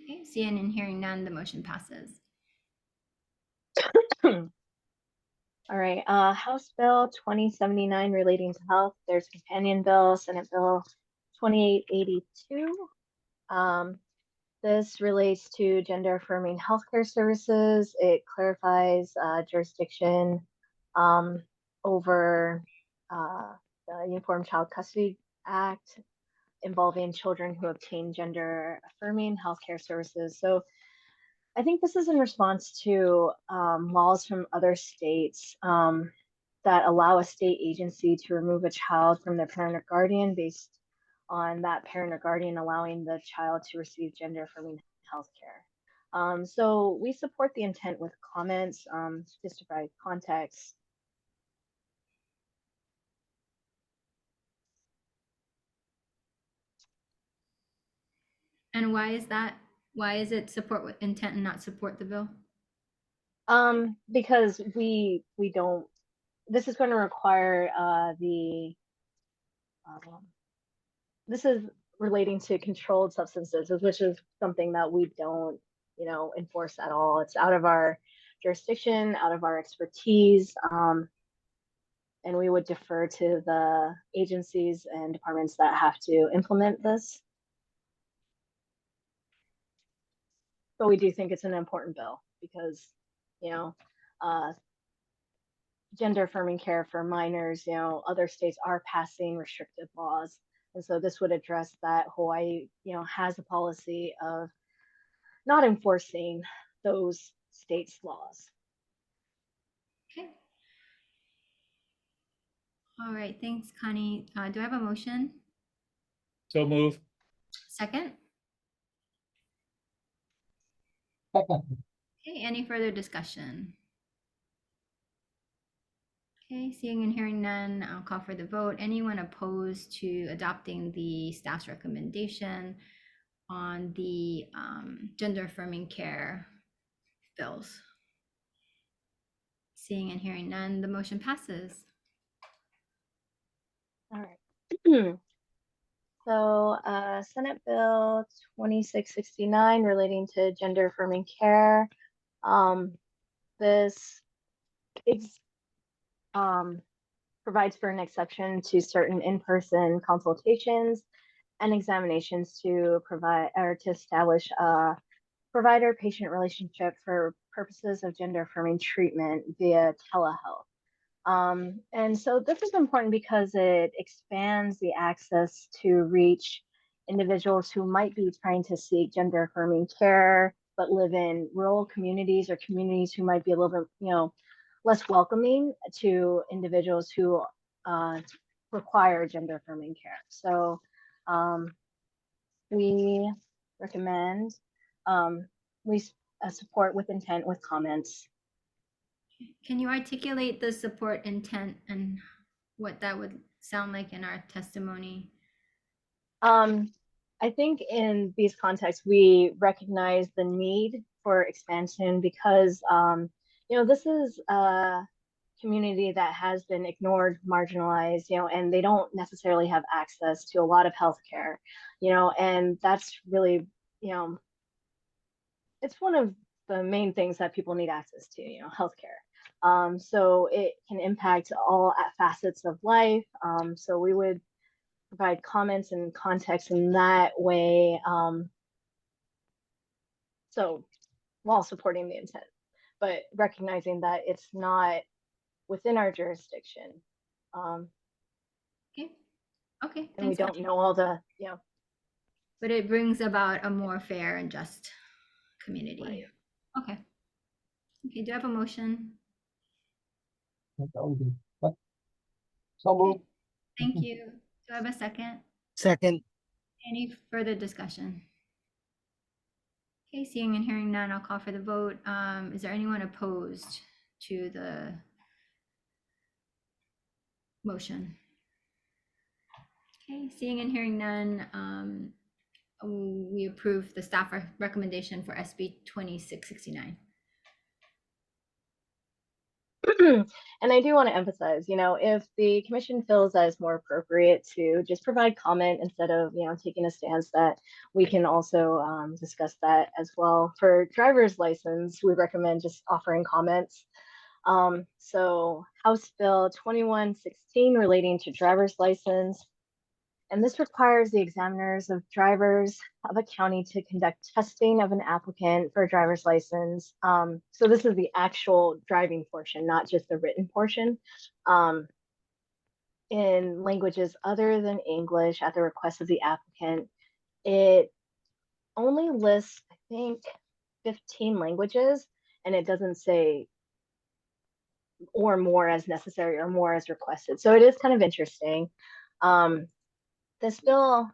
Okay, seeing and hearing none, the motion passes.
All right, House Bill 2079 relating to health. There's companion bill, Senate Bill 2882. This relates to gender affirming healthcare services. It clarifies jurisdiction over the Uniform Child Custody Act involving children who obtain gender affirming healthcare services. So I think this is in response to laws from other states that allow a state agency to remove a child from their parent or guardian based on that parent or guardian allowing the child to receive gender affirming health care. So we support the intent with comments, just to provide context.
And why is that? Why is it support with intent and not support the bill?
Because we don't, this is going to require this is relating to controlled substances, which is something that we don't, you know, enforce at all. It's out of our jurisdiction, out of our expertise, and we would defer to the agencies and departments that have to implement this. But we do think it's an important bill because, you know, gender affirming care for minors, you know, other states are passing restrictive laws. And so this would address that. Hawaii, you know, has a policy of not enforcing those states' laws.
Okay. All right, thanks, Connie. Do I have a motion?
So move.
Second?
Second.
Okay, any further discussion? Okay, seeing and hearing none, I'll call for the vote. Anyone opposed to adopting the staff's recommendation on the gender affirming care bills? Seeing and hearing none, the motion passes.
All right. So Senate Bill 2669 relating to gender affirming care. This is, provides for an exception to certain in-person consultations and examinations to provide or to establish provider-patient relationship for purposes of gender-affirming treatment via telehealth. And so this is important because it expands the access to reach individuals who might be trying to seek gender affirming care, but live in rural communities or communities who might be a little bit, less welcoming to individuals who require gender affirming care. So we recommend we support with intent with comments.
Can you articulate the support intent and what that would sound like in our testimony?
I think in these contexts, we recognize the need for expansion because, this is a community that has been ignored, marginalized, and they don't necessarily have access to a lot of healthcare, and that's really, it's one of the main things that people need access to, healthcare. So it can impact all facets of life. So we would provide comments and context in that way. So while supporting the intent, but recognizing that it's not within our jurisdiction.
Okay. Okay.
And we
Thanks,
don't
Connie.
know all the,
But it brings about a more fair and just community.
Right.
Okay. Okay. Do I have a motion?
That's all we do. But so moved.
Thank you. Do I have a second?
Second,
Any further discussion? Okay, seeing and hearing none, I'll call for the vote. Is there anyone opposed to the motion? Okay, seeing and hearing none, we approve the staff recommendation for SB 2669.
And I do want to emphasize, if the commission feels that it's more appropriate to just provide comment instead of, taking a stance, that we can also discuss that as well. For driver's license, we recommend just offering comments. So House Bill 2116 relating to driver's license. And this requires the examiners of drivers of a county to conduct testing of an applicant for a driver's license. So this is the actual driving portion, not just the written portion, in languages other than English at the request of the applicant. It only lists, I think, 15 languages, and it doesn't say or more as necessary or more as requested. So it is kind of interesting. This bill,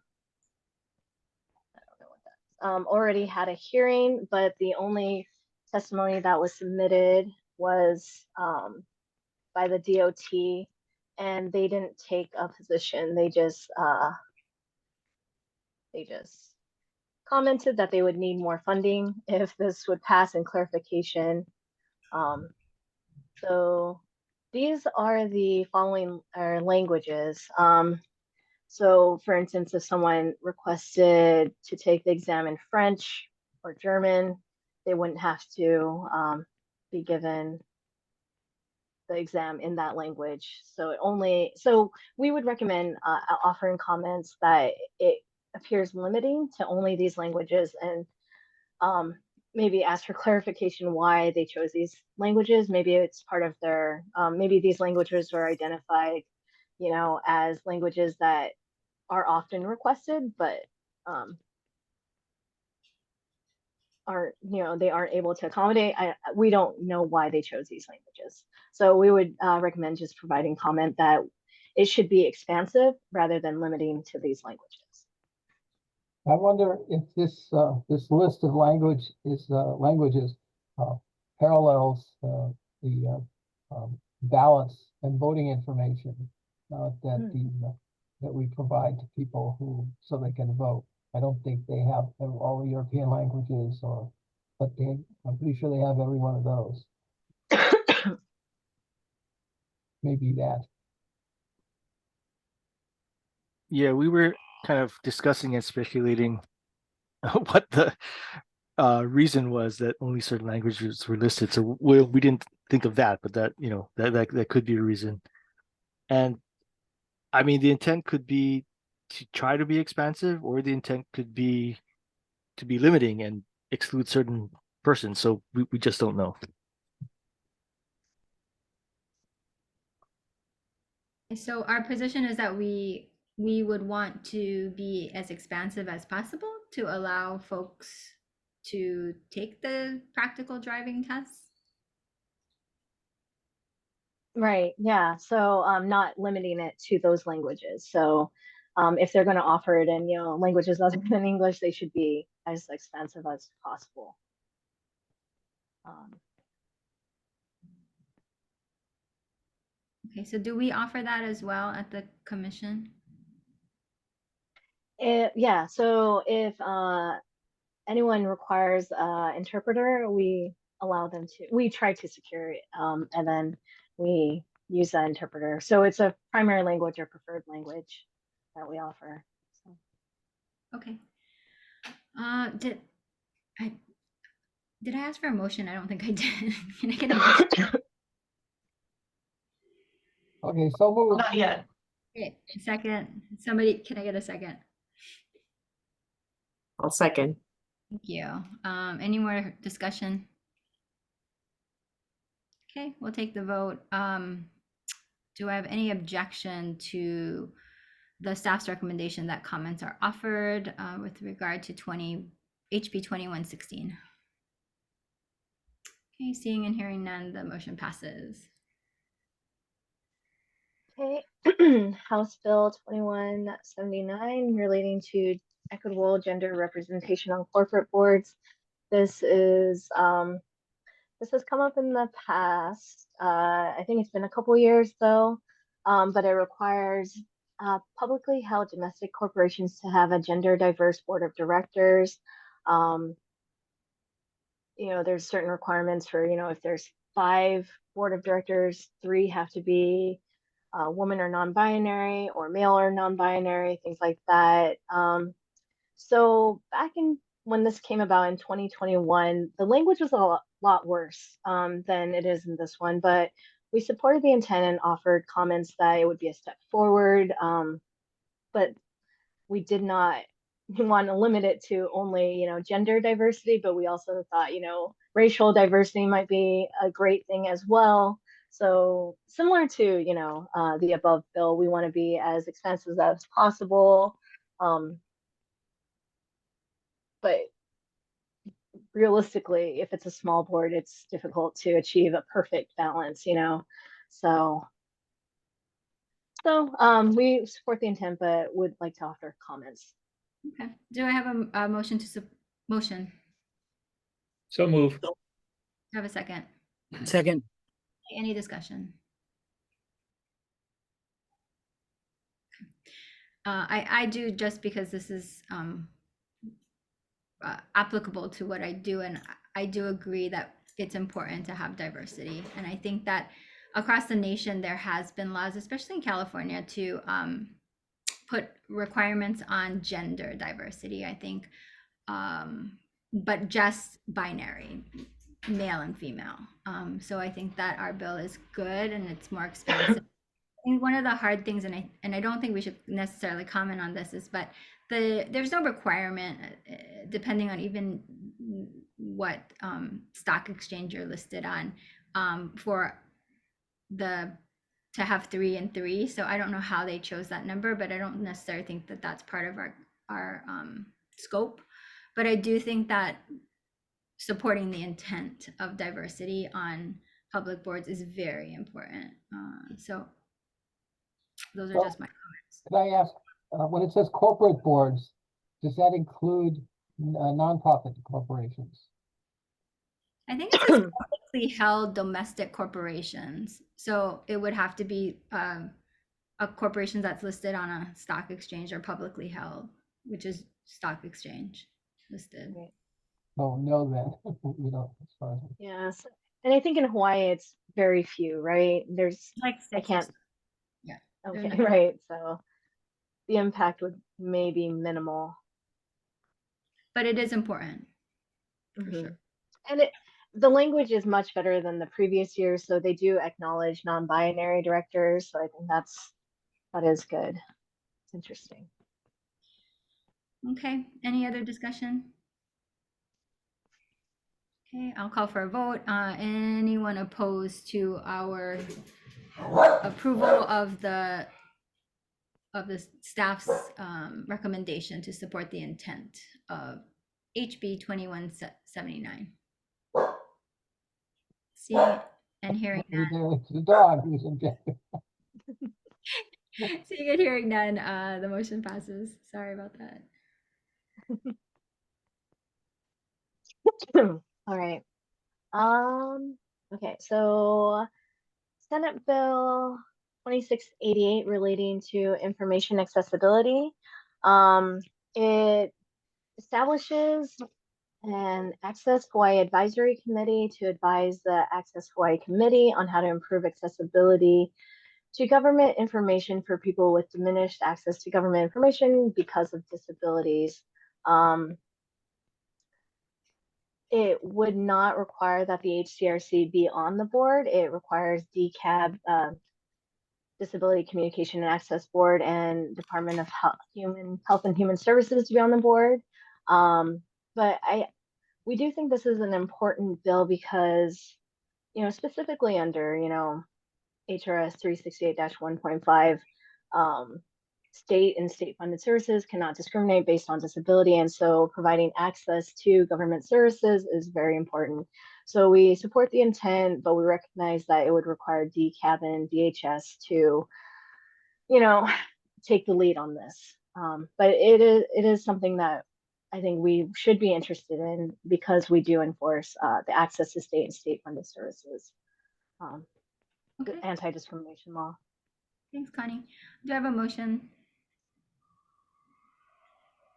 I don't know what that already had a hearing, but the only testimony that was submitted was by the DOT, and they didn't take a position. They just commented that they would need more funding if this would pass, and clarification. So these are the following languages. So for instance, if someone requested to take the exam in French or German, they wouldn't have to be given the exam in that language. So we would recommend offering comments that it appears limiting to only these languages, and maybe ask for clarification why they chose these languages. Maybe it's part of their, maybe these languages were identified, as languages that are often requested, but they aren't able to accommodate. We don't know why they chose these languages. So we would recommend just providing comment that it should be expansive rather than limiting to these languages.
I wonder if this list of languages parallels the ballots and voting information that we provide to people so they can vote. I don't think they have all the European languages, but I'm pretty sure they have every one of those. Maybe that.
Yeah, we were kind of discussing and speculating what the reason was that only certain languages were listed. So we didn't think of that, but that that could be a reason. And I mean, the intent could be to try to be expansive, or the intent could be to be limiting and exclude certain persons. So we just don't know.
So our position is that we would want to be as expansive as possible to allow folks to take the practical driving tests.
Right, yeah. So not limiting it to those languages. So if they're going to offer it in, languages other than English, they should be as expansive as possible.
Okay, so do we offer that as well at the commission?
Yeah, so if anyone requires interpreter, we try to secure it, and then we use that interpreter. So it's a primary language or preferred language that we offer. So.
Okay. Did I ask for a motion? I don't think I did. Can I get a motion?
Okay, so moved.
Not yet.
Okay, a second. Somebody, can I get a second?
I'll second.
Thank you. Any more discussion? Okay, we'll take the vote. Do I have any objection to the staff's recommendation that comments are offered with regard to HB 2116? Okay, seeing and hearing none, the motion passes.
Okay, House Bill 2179 relating to equitable gender representation on corporate boards. This has come up in the past. I think it's been a couple years though, but it requires publicly held domestic corporations to have a gender diverse board of directors. There's certain requirements for, if there's 5 board of directors, 3 have to be woman or non-binary or male or non-binary, things like that. So back when this came about in 2021, the language was a lot worse than it is in this one, but we supported the intent and offered comments that it would be a step forward, but we did not want to limit it to only, gender diversity, but we also thought, racial diversity might be a great thing as well. So similar to, the above bill, we want to be as expansive as possible. But realistically, if it's a small board, it's difficult to achieve a perfect balance, So we support the intent, but would like to offer comments.
Okay. Do I have a motion to motion?
So move.
Have a second.
Second.
Any discussion? I do, just because this is applicable to what I do, and I do agree that it's important to have diversity, and I think that across the nation there has been laws, especially in California, to put requirements on gender diversity, I think, but just binary, male and female. So I think that our bill is good and it's more expansive. I think one of the hard things, and I don't think we should necessarily comment on this, is but there's no requirement, depending on even what stock exchange you're listed on, for to have 3 and 3. So I don't know how they chose that number, but I don't necessarily think that that's part of our scope. But I do think that supporting the intent of diversity on public boards is very important. So those are just my comments.
Could I ask, when it says corporate boards, does that include nonprofit corporations?
I think it says publicly held domestic corporations. So it would have to be a corporation that's listed on a stock exchange or publicly held, which is stock exchange listed.
Oh, no, then we don't. As far as
Yes, and I think in Hawaii it's very few, right? There's
Like
I can't.
Yeah.
Okay, right. So the impact would maybe minimal.
But it is important, for sure.
And the language is much better than the previous year, so they do acknowledge non-binary directors. So I think that is good. It's interesting.
Okay. Any other discussion? Okay, I'll call for a vote. Anyone opposed to our approval of the staff's recommendation to support the intent of HB 2179? Seeing and hearing
Maybe
none.
it's the dog who's objecting.
Seeing and hearing none, the motion passes. Sorry about that.
All right. Okay, so Senate Bill 2688 relating to information accessibility. It establishes an Access Hawaii Advisory Committee to advise the Access Hawaii Committee on how to improve accessibility to government information for people with diminished access to government information because of disabilities. It would not require that the HCRC be on the board. It requires DCAB, Disability Communication and Access Board, and Department of Health and Human Services to be on the board. But we do think this is an important bill because, specifically under, HRS 368-1.5, state and state-funded services cannot discriminate based on disability, and so providing access to government services is very important. So we support the intent, but we recognize that it would require DCAB and DHS to, take the lead on this. But it is something that I think we should be interested in because we do enforce the access to state and state-funded services,
Okay,
the anti-discrimination law.
thanks, Connie. Do I have a motion?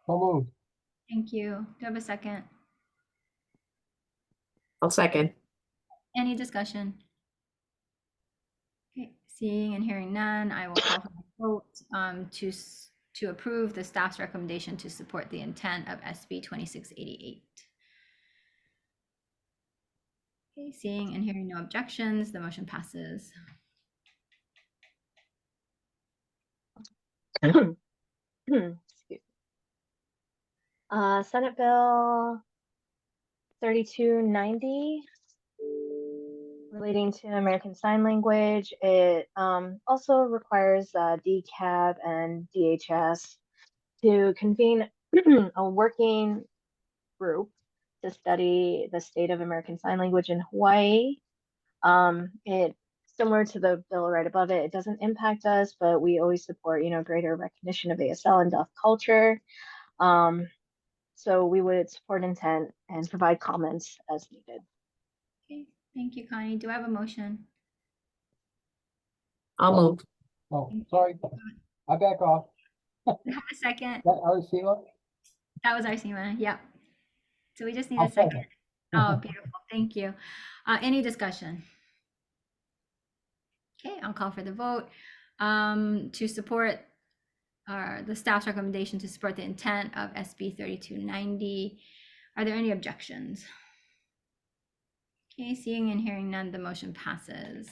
So moved.
Thank you. Do I have a second?
I'll second.
Any discussion? Okay, seeing and hearing none, I will call for a vote to approve the staff's recommendation to support the intent of SB 2688. Okay, seeing and hearing no objections, the motion passes.
Excuse me. Senate Bill 3290 relating to American Sign Language. It also requires DCAB and DHS to convene a working group to study the state of American Sign Language in Hawaii. It similar to the bill right above it, it doesn't impact us, but we always support, greater recognition of ASL and deaf culture. So we would support intent and provide comments as needed.
Okay, thank you, Connie. Do I have a motion?
I'll move.
Oh, sorry. I back off.
Do I have a second?
That Arcila?
That was Arsema. Yep. So we just need
I'll
a second.
second.
Oh, beautiful. Thank you. Any discussion? Okay, I'll call for the vote to support the staff's recommendation to support the intent of SB 3290. Are there any objections? Okay, seeing and hearing none, the motion passes.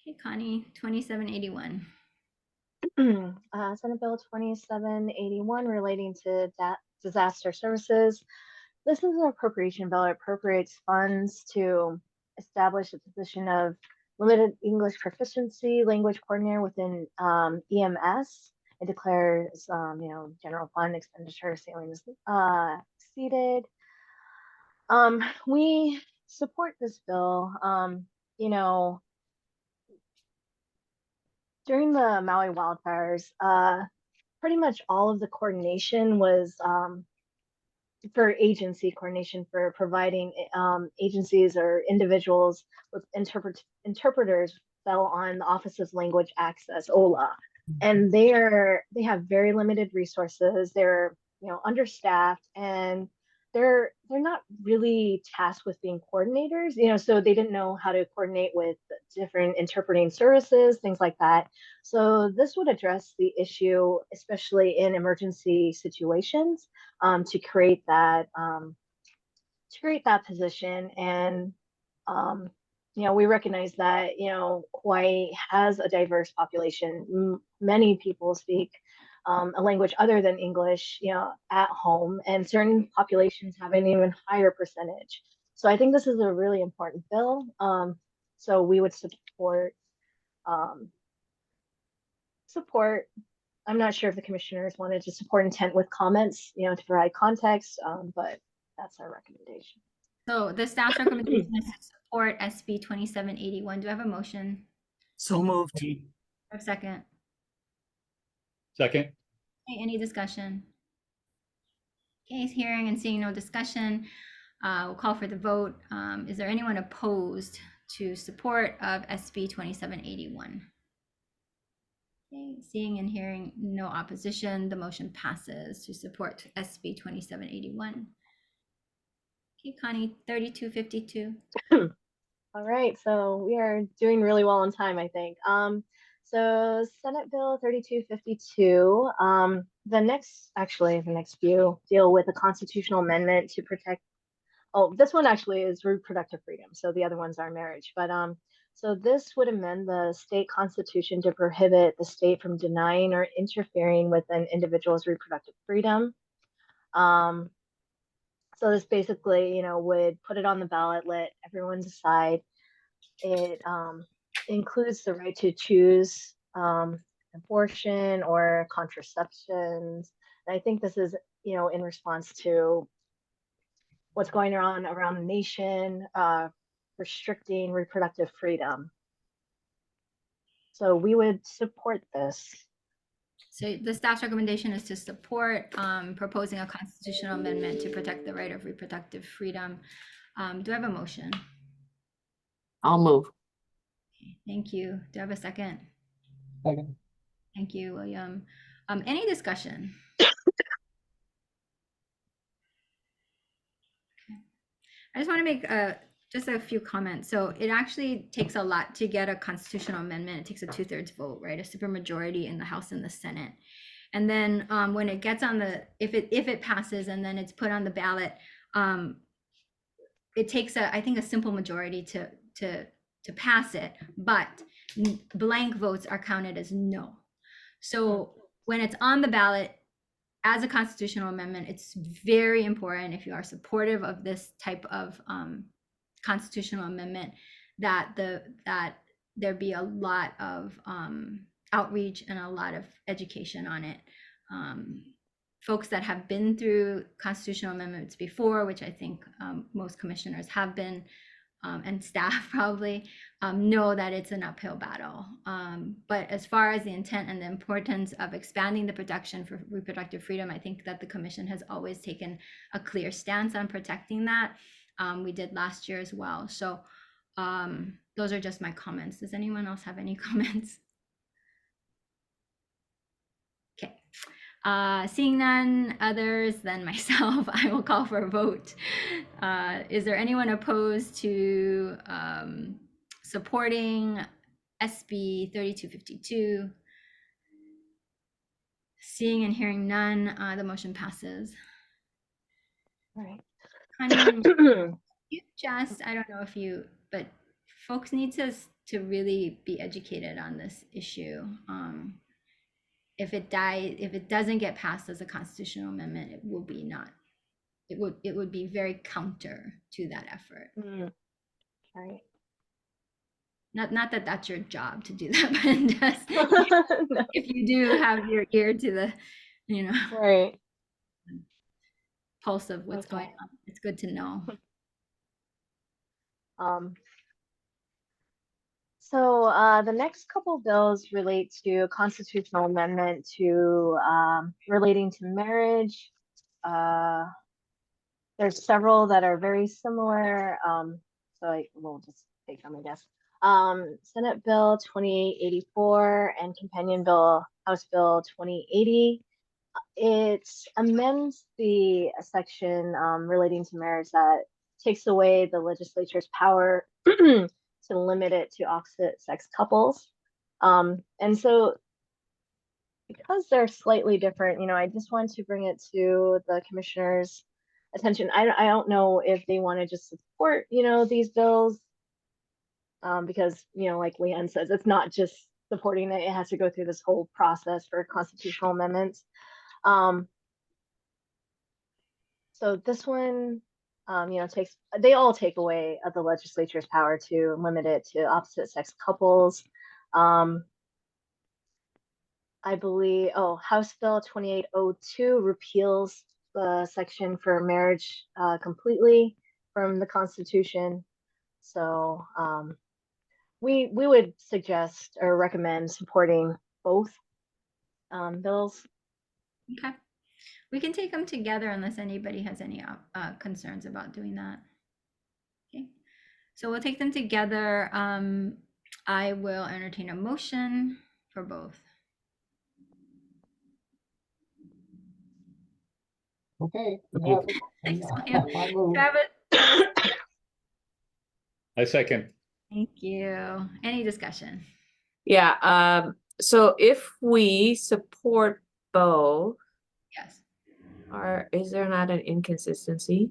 Okay, Connie, 2781.
Senate Bill 2781 relating to disaster services. This is an appropriation bill. It appropriates funds to establish a position of limited English proficiency language coordinator within EMS. It declares, general fund expenditure ceilings exceeded. We support this bill. During the Maui wildfires, pretty much all of the coordination was for agency coordination for providing agencies or individuals with interpreters fell on the Office of Language Access, OLA, and they have very limited resources. They're understaffed, and they're not really tasked with being coordinators, so they didn't know how to coordinate with different interpreting services, things like that. So this would address the issue, especially in emergency situations, to create that position. And we recognize that Hawaii has a diverse population. Many people speak a language other than English, at home, and certain populations have an even higher percentage. So I think this is a really important bill. So we would support um, support. I'm not sure if the commissioners wanted to support intent with comments, to provide context, but that's our recommendation.
So the staff's recommendation is to support SB 2781. Do I have a motion?
So moved.
A second?
Second.
Okay, any discussion? Okay, hearing and seeing no discussion, we'll call for the vote. Is there anyone opposed to support of SB 2781? Okay, seeing and hearing no opposition, the motion passes to support SB 2781. Okay, Connie, 3252.
All right, so we are doing really well on time, I think. So Senate Bill 3252. The next few deal with a constitutional amendment to protect. Oh, this one actually is reproductive freedom. So the other ones are marriage. But so this would amend the state constitution to prohibit the state from denying or interfering with an individual's reproductive freedom. So this basically, would put it on the ballot, let everyone decide. It includes the right to choose abortion or contraceptions. And I think this is, in response to what's going on around the nation, restricting reproductive freedom. So we would support this.
So the staff's recommendation is to support proposing a constitutional amendment to protect the right of reproductive freedom. Do I have a motion?
I'll move.
Thank you. Do I have a second?
Second.
Thank you, William. Any discussion? I just want to make just a few comments. So it actually takes a lot to get a constitutional amendment. It takes a 2/3 vote, right? A supermajority in the House and the Senate. And then when it gets on the, if it passes and then it's put on the ballot, it takes I think a simple majority to pass it, but blank votes are counted as no. So when it's on the ballot as a constitutional amendment, it's very important, if you are supportive of this type of constitutional amendment, that there be a lot of outreach and a lot of education on it. Folks that have been through constitutional amendments before, which I think most commissioners have been, and staff probably know that it's an uphill battle. But as far as the intent and the importance of expanding the protection for reproductive freedom, I think that the commission has always taken a clear stance on protecting that. We did last year as well. So those are just my comments. Does anyone else have any comments? Okay. Seeing none others than myself, I will call for a vote. Is there anyone opposed to supporting SB 3252? Seeing and hearing none, the motion passes.
All right.
Connie, you just, I don't know if you, but folks need to really be educated on this issue. If it doesn't get passed as a constitutional amendment, it will be not. It would be very counter to that effort.
Right.
Not that that's your job to do that, but just
No.
if you do have your ear to the,
Right.
pulse of what's going on, it's good to know.
So the next couple bills relate to a constitutional amendment to relating to marriage. There's several that are very similar. So we'll just take them, I guess. Senate Bill 2884 and Companion Bill, House Bill 2080. It amends the section relating to marriage that takes away the legislature's power to limit it to opposite sex couples. And so because they're slightly different, I just wanted to bring it to the commissioners' attention. I don't know if they want to just support, these bills, because, like Leanne says, it's not just supporting it. It has to go through this whole process for constitutional amendments. So this one, they all take away the legislature's power to limit it to opposite sex couples. I believe, House Bill 2802 repeals the section for marriage completely from the Constitution. So we would suggest or recommend supporting both bills.
Okay. We can take them together unless anybody has any concerns about doing that. Okay. So we'll take them together. I will entertain a motion for both.
Okay.
Okay.
Thanks,
I
William.
move.
Travis,
I second.
thank you. Any discussion?
Yeah, so if we support both,
Yes.
is there not an inconsistency?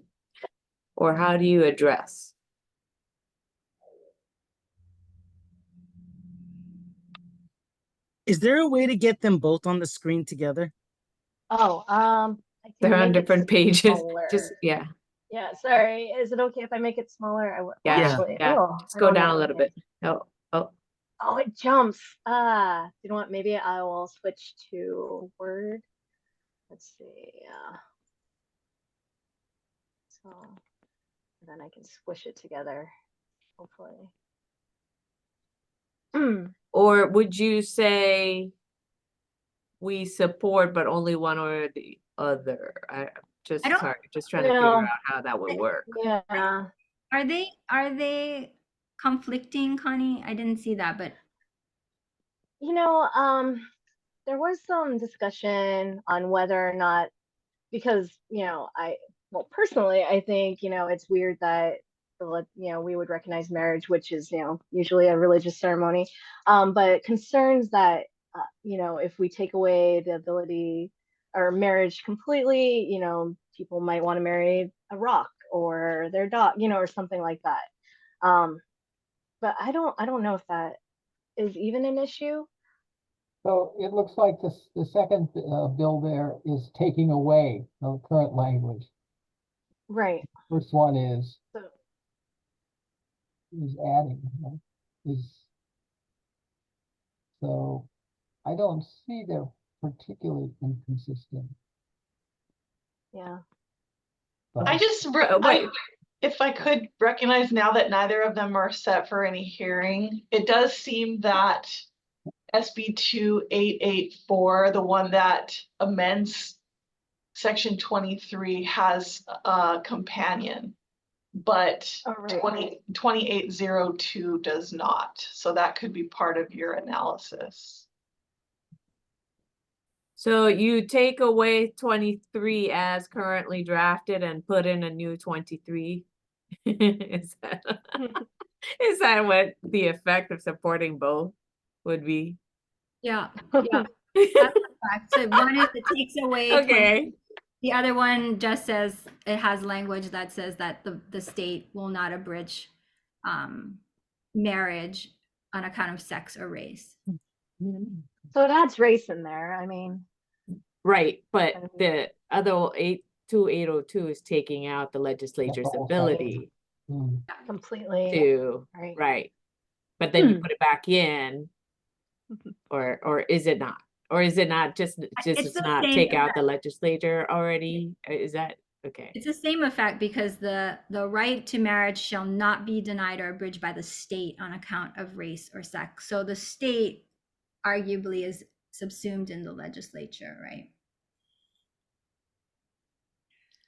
Or how do you address?
Is there a way to get them both on the screen together?
Oh, I can
They're on
make it
different pages,
smaller.
just, yeah,
Yeah, sorry. Is it okay if I make it smaller?
yeah,
Actually,
yeah,
oh,
just
I
go
don't
down a
know.
little bit. Oh,
Oh, it jumps. You know what? Maybe I will switch to Word. Let's see. So then I can squish it together, hopefully.
or would you say we support but only one or the other? I'm just
I don't-
sorry, just trying to figure
Well,
out how that would work.
Yeah.
Are they conflicting, Connie? I didn't see that, but
You know, there was some discussion on whether or not, because, personally, I think, it's weird that we would recognize marriage, which is, usually a religious ceremony. But concerns that, if we take away the ability or marriage completely, people might want to marry a rock or their dog, or something like that. But I don't know if that is even an issue.
So it looks like the second bill there is taking away the current language.
Right.
First one is
So,
adding, so I don't see they're particularly inconsistent.
yeah.
But
I just,
wait.
if I could recognize now that neither of them are set for any hearing, it does seem that SB 2884, the one that amends section 23, has a companion, but
Oh, right.
2802 does not. So that could be part of your analysis.
So you take away 23 as currently drafted and put in a new 23? Is that what the effect of supporting both would be?
yeah. That's a fact. So one is it takes away 20,
Okay.
the other one just says it has language that says that the state will not abridge marriage on account of sex or race.
So it adds race in there. I mean,
Right, but the other 2802 is taking out the legislature's
whole
ability
completely.
to,
Right.
right. But then you put it back in, or is it not? Or is it not just
It's the
not
same
take out
effect.
the legislature already? Is that okay?
It's the same effect because the right to marriage shall not be denied or abridged by the state on account of race or sex. So the state arguably is subsumed in the legislature, right?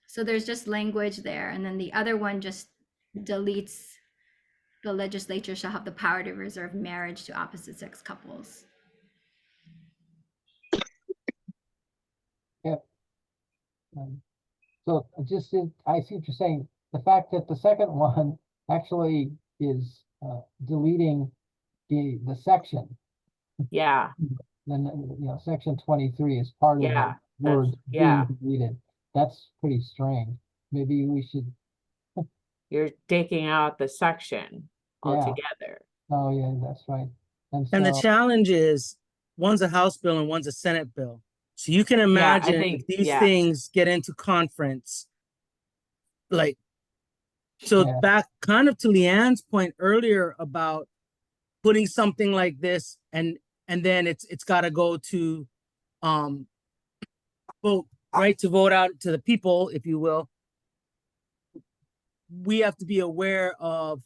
So there's just language there. And then the other one just deletes the legislature shall have the power to reserve marriage to opposite sex couples.
Yeah. So I see what you're saying. The fact that the second one actually is deleting the section,
Yeah,
then section 23 is part of
yeah,
the word
yeah.
being deleted. That's pretty strange. Maybe we should.
You're taking out the section
Yeah.
altogether.
Oh yeah, that's right.
And the
so
challenge is one's a House bill and one's a Senate bill. So you can imagine
think-
if these
yeah.
things get into conference, like So
Yeah.
back kind of to Leanne's point earlier about putting something like this and then it's got to go to vote, right, to vote out to the people, if you will. We have to be aware of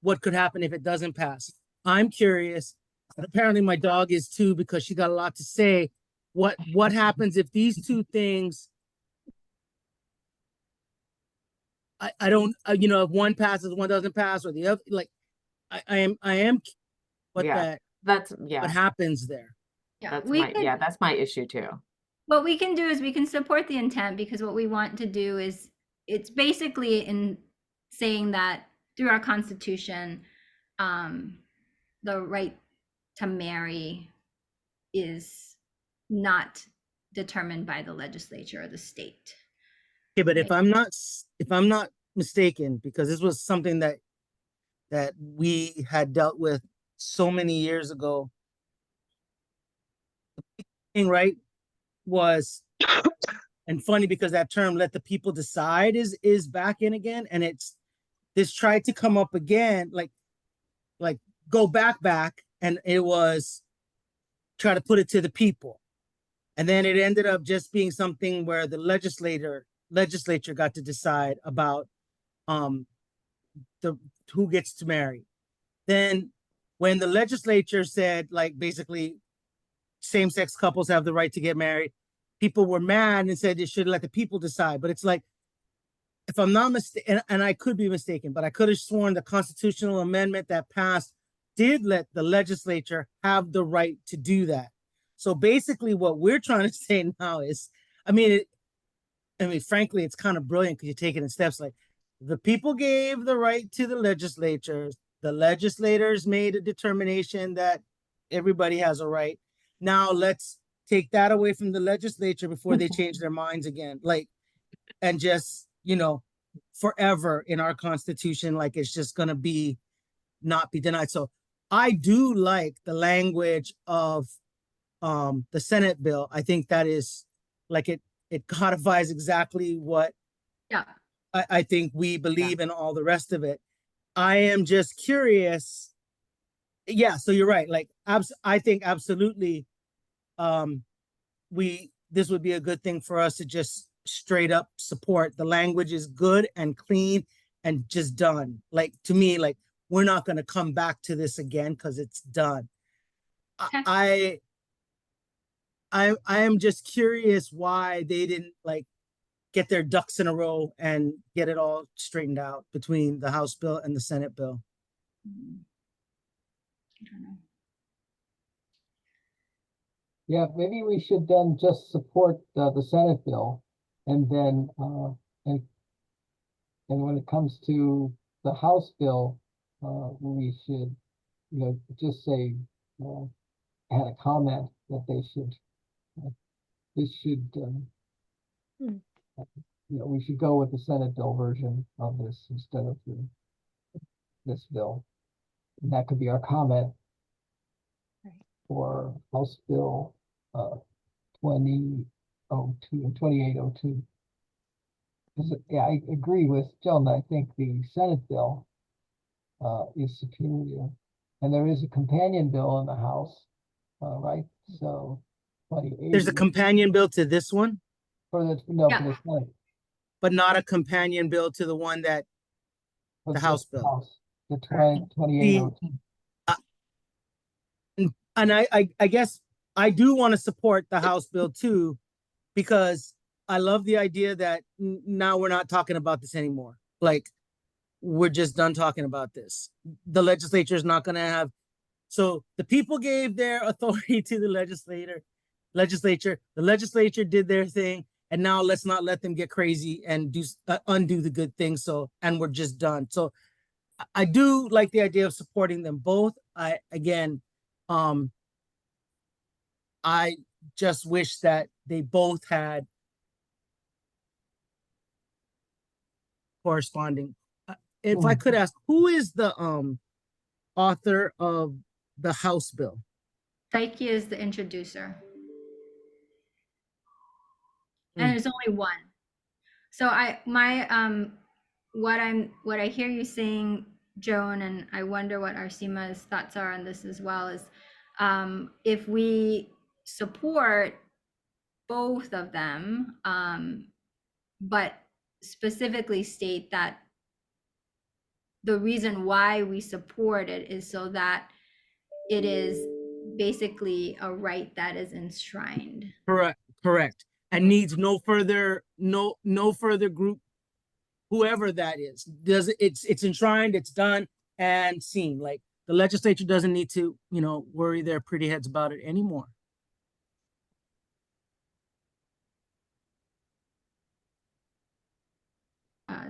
what could happen if it doesn't pass. I'm curious, and apparently my dog is too, because she got a lot to say. What happens if these two things, I don't, you know, if one passes, one doesn't pass, or the other, like, I am what
Yeah,
what happens there.
Yeah,
that's
we
my,
could,
that's my issue too.
what we can do is we can support the intent, because what we want to do is, it's basically in saying that through our constitution, the right to marry is not determined by the legislature or the state.
Okay, but if
Right.
I'm not mistaken, because this was something that we had dealt with so many years ago, thing, right, was, and funny because that term "let the people decide" is back in again, and it's this tried to come up again, like go back, and it was try to put it to the people, and then it ended up just being something where the legislature got to decide about the who gets to marry. Then when the legislature said, like, basically same-sex couples have the right to get married, people were mad and said they should let the people decide. But it's like, if I'm not mistaken, and I could be mistaken, but I could have sworn the constitutional amendment that passed did let the legislature have the right to do that. So basically what we're trying to say now is, I mean, frankly, it's kind of brilliant because you take it in steps. Like, the people gave the right to the legislatures. The legislators made a determination that everybody has a right. Now let's take that away from the legislature before they change their minds again. Like, and just, you know, forever in our constitution, like it's just gonna be not be denied. So I do like the language of the Senate bill. I think that is like it codifies exactly what
Yeah.
I think we believe in, all the rest of it. I am just curious. Yeah, so you're right. Like, I think absolutely this would be a good thing for us to just straight up support. The language is good and clean and just done. Like, to me, like, we're not going to come back to this again because it's done.
Okay.
I am just curious why they didn't, like, get their ducks in a row and get it all straightened out between the House bill and the Senate bill.
I don't know.
Yeah, maybe we should then just support the Senate bill, and then and when it comes to the House bill, we should, you know, just say, add a comment that they should, this should,
Hmm.
you know, we should go with the Senate bill version of this instead of this bill. And that could be our comment for House Bill 2002 and 2802. Yeah, I agree with Joan. I think the Senate bill is superior. And there is a companion bill in the House, right? So 2080.
There's a companion bill to this one,
for the, no,
Yeah.
for the Senate.
but not a companion bill to the one that
For
the House bill.
House, the 2802.
And I guess I do want to support the House bill too, because I love the idea that now we're not talking about this anymore. Like, we're just done talking about this. The legislature is not going to have. So the people gave their authority to the legislature. The legislature did their thing, and now let's not let them get crazy and undo the good things. So, and we're just done. So I do like the idea of supporting them both. I just wish that they both had corresponding. If I could ask, who is the author of the House bill?
Psyche is the introducer. And there's only one. So what I hear you saying, Joan, and I wonder what Arsima's thoughts are on this as well, is if we support both of them, but specifically state that the reason why we support it is so that it is basically a right that is enshrined.
Correct. And needs no further group, whoever that is. Does it's enshrined, it's done and seen. Like the legislature doesn't need to, worry their pretty heads about it anymore.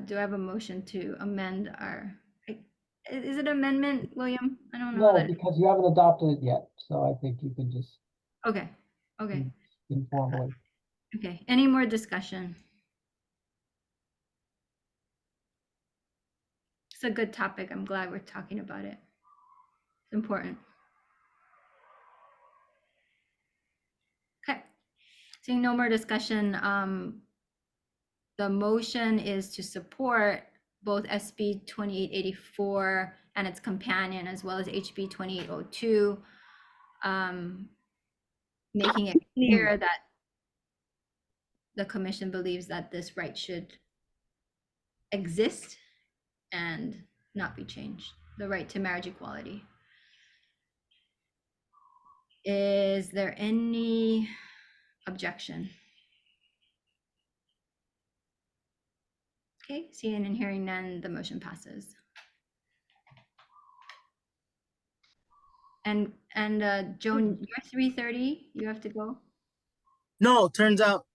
Do I have a motion to amend our, is it amendment, William? I don't know
No,
that.
because you haven't adopted it yet, so I think you can just
Okay, okay,
informally.
okay. Any more discussion? It's a good topic. I'm glad we're talking about it. It's important. Okay, seeing no more discussion, the motion is to support both SB 2884 and its companion, as well as HB 2802, making it clear that the commission believes that this right should exist and not be changed, the right to marriage equality. Is there any objection? Okay, seeing and hearing none, the motion passes. And Joan, you're 3:30, you have to go?
No, turns out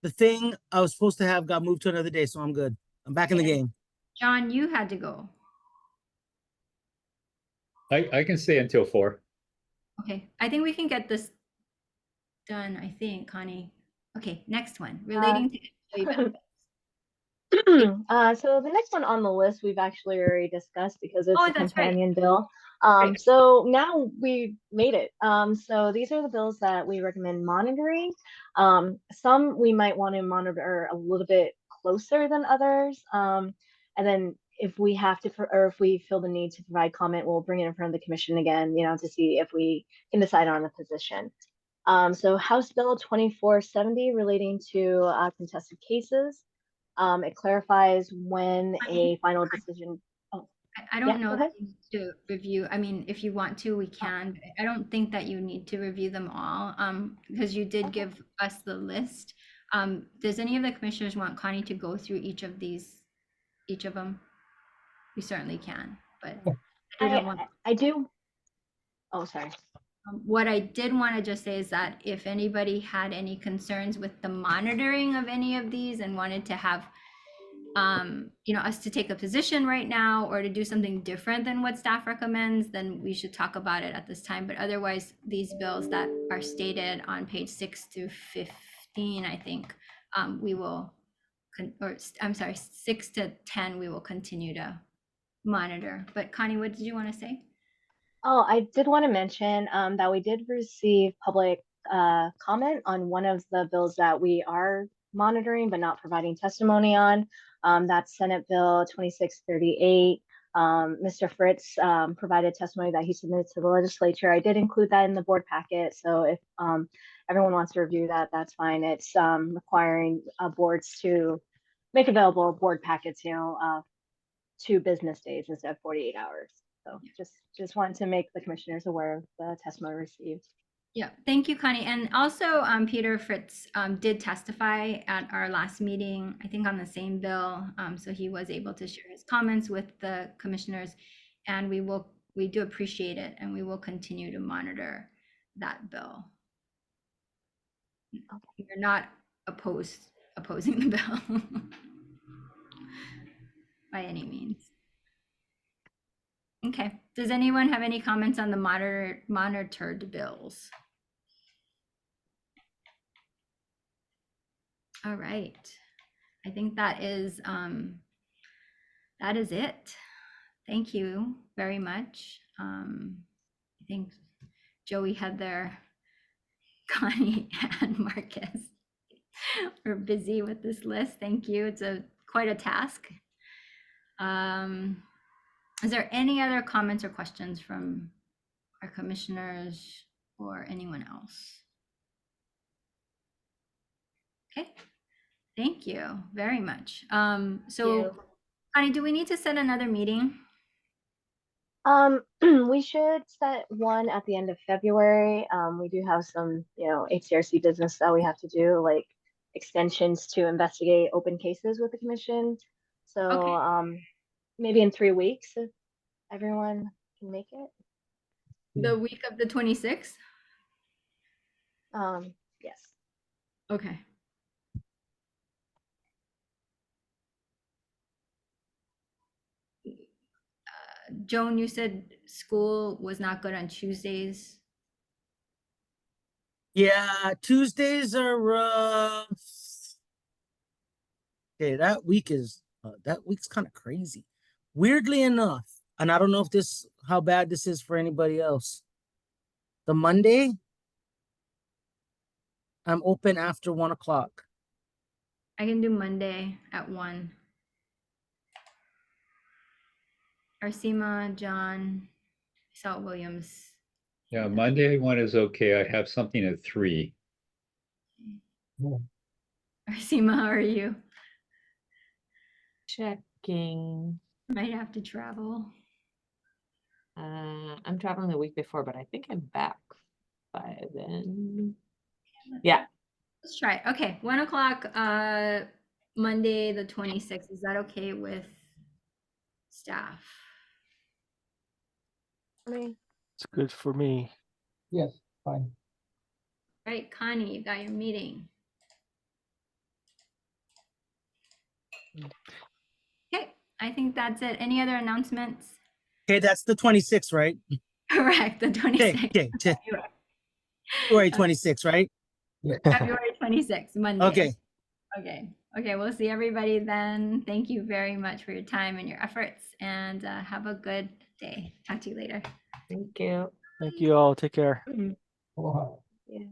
the thing I was supposed to have got moved to another day, so I'm good. I'm back in the game.
John, you had to go.
I can stay until 4.
Okay, I think we can get this done, I think, Connie. Okay, next one, relating to employee
So the next one on the list we've actually already discussed because it's a
that's right.
companion bill.
Right.
So now we made it. So these are the bills that we recommend monitoring. Some we might want to monitor a little bit closer than others. And then if we have to, or if we feel the need to provide comment, we'll bring it in front of the commission again, to see if we can decide on the position. So House Bill 2470 relating to contested cases. It clarifies when a final decision. Oh,
I don't know
go
that
ahead.
you need to review. I mean, if you want to, we can. But I don't think that you need to review them all, because you did give us the list. Does any of the commissioners want Connie to go through each of them? We certainly can, but I didn't want.
I do. Oh, sorry.
What I did want to just say is that if anybody had any concerns with the monitoring of any of these and wanted to have us to take a position right now or to do something different than what staff recommends, then we should talk about it at this time. But otherwise, these bills that are stated on page 6 through 15, I think we will, I'm sorry, 6 to 10, we will continue to monitor. But Connie, what did you want to say?
Oh, I did want to mention that we did receive public comment on one of the bills that we are monitoring but not providing testimony on. That's Senate Bill 2638. Mr. Fritz provided testimony that he submitted to the legislature. I did include that in the board packet, so if everyone wants to review that, that's fine. It's requiring boards to make available board packets, 2 business days instead of 48 hours. So just wanted to make the commissioners aware of the testimony received.
Yeah, thank you, Connie. And also, Peter Fritz did testify at our last meeting, I think on the same bill. So he was able to share his comments with the commissioners, and we do appreciate it, and we will continue to monitor that bill. Okay. We're not opposing the bill by any means. Okay, does anyone have any comments on the monitored bills? All right, I think that is it. Thank you very much. I think Joey, Heather, Connie, and Marcus are busy with this list. Thank you. It's quite a task. Is there any other comments or questions from our commissioners or anyone else? Okay, thank you very much. So, Connie, do we need to set another meeting?
We should set one at the end of February. We do have some, HCRC business that we have to do, like extensions to investigate open cases with the commission. So,
Okay.
Maybe in 3 weeks, if everyone can make it.
The week of the 26th?
Yes.
Okay. Joan, you said school was not good on Tuesdays.
Yeah, Tuesdays are rough. Okay, that week's kind of crazy. Weirdly enough, and I don't know if how bad this is for anybody else. The Monday, I'm open after 1 o'clock.
I can do Monday at 1. Arsema, John, Salt Williams.
Yeah, Monday one is okay. I have something at 3.
Arsema, how are you?
Checking.
Might have to travel.
I'm traveling the week before, but I think I'm back by then. Yeah.
Let's try it. Okay, 1 o'clock, Monday the 26th. Is that okay with staff?
It's good for me.
Yes, fine.
Right, Connie, you got your meeting. Okay, I think that's it. Any other announcements?
Okay, that's the 26th, right?
Correct, the 26th.
Okay, February 26th, right?
February 26th, Monday.
Okay.
Okay, we'll see everybody then. Thank you very much for your time and your efforts, and have a good day. Talk to you later.
Thank you.
Thank you all. Take care.
Aloha.
Yeah.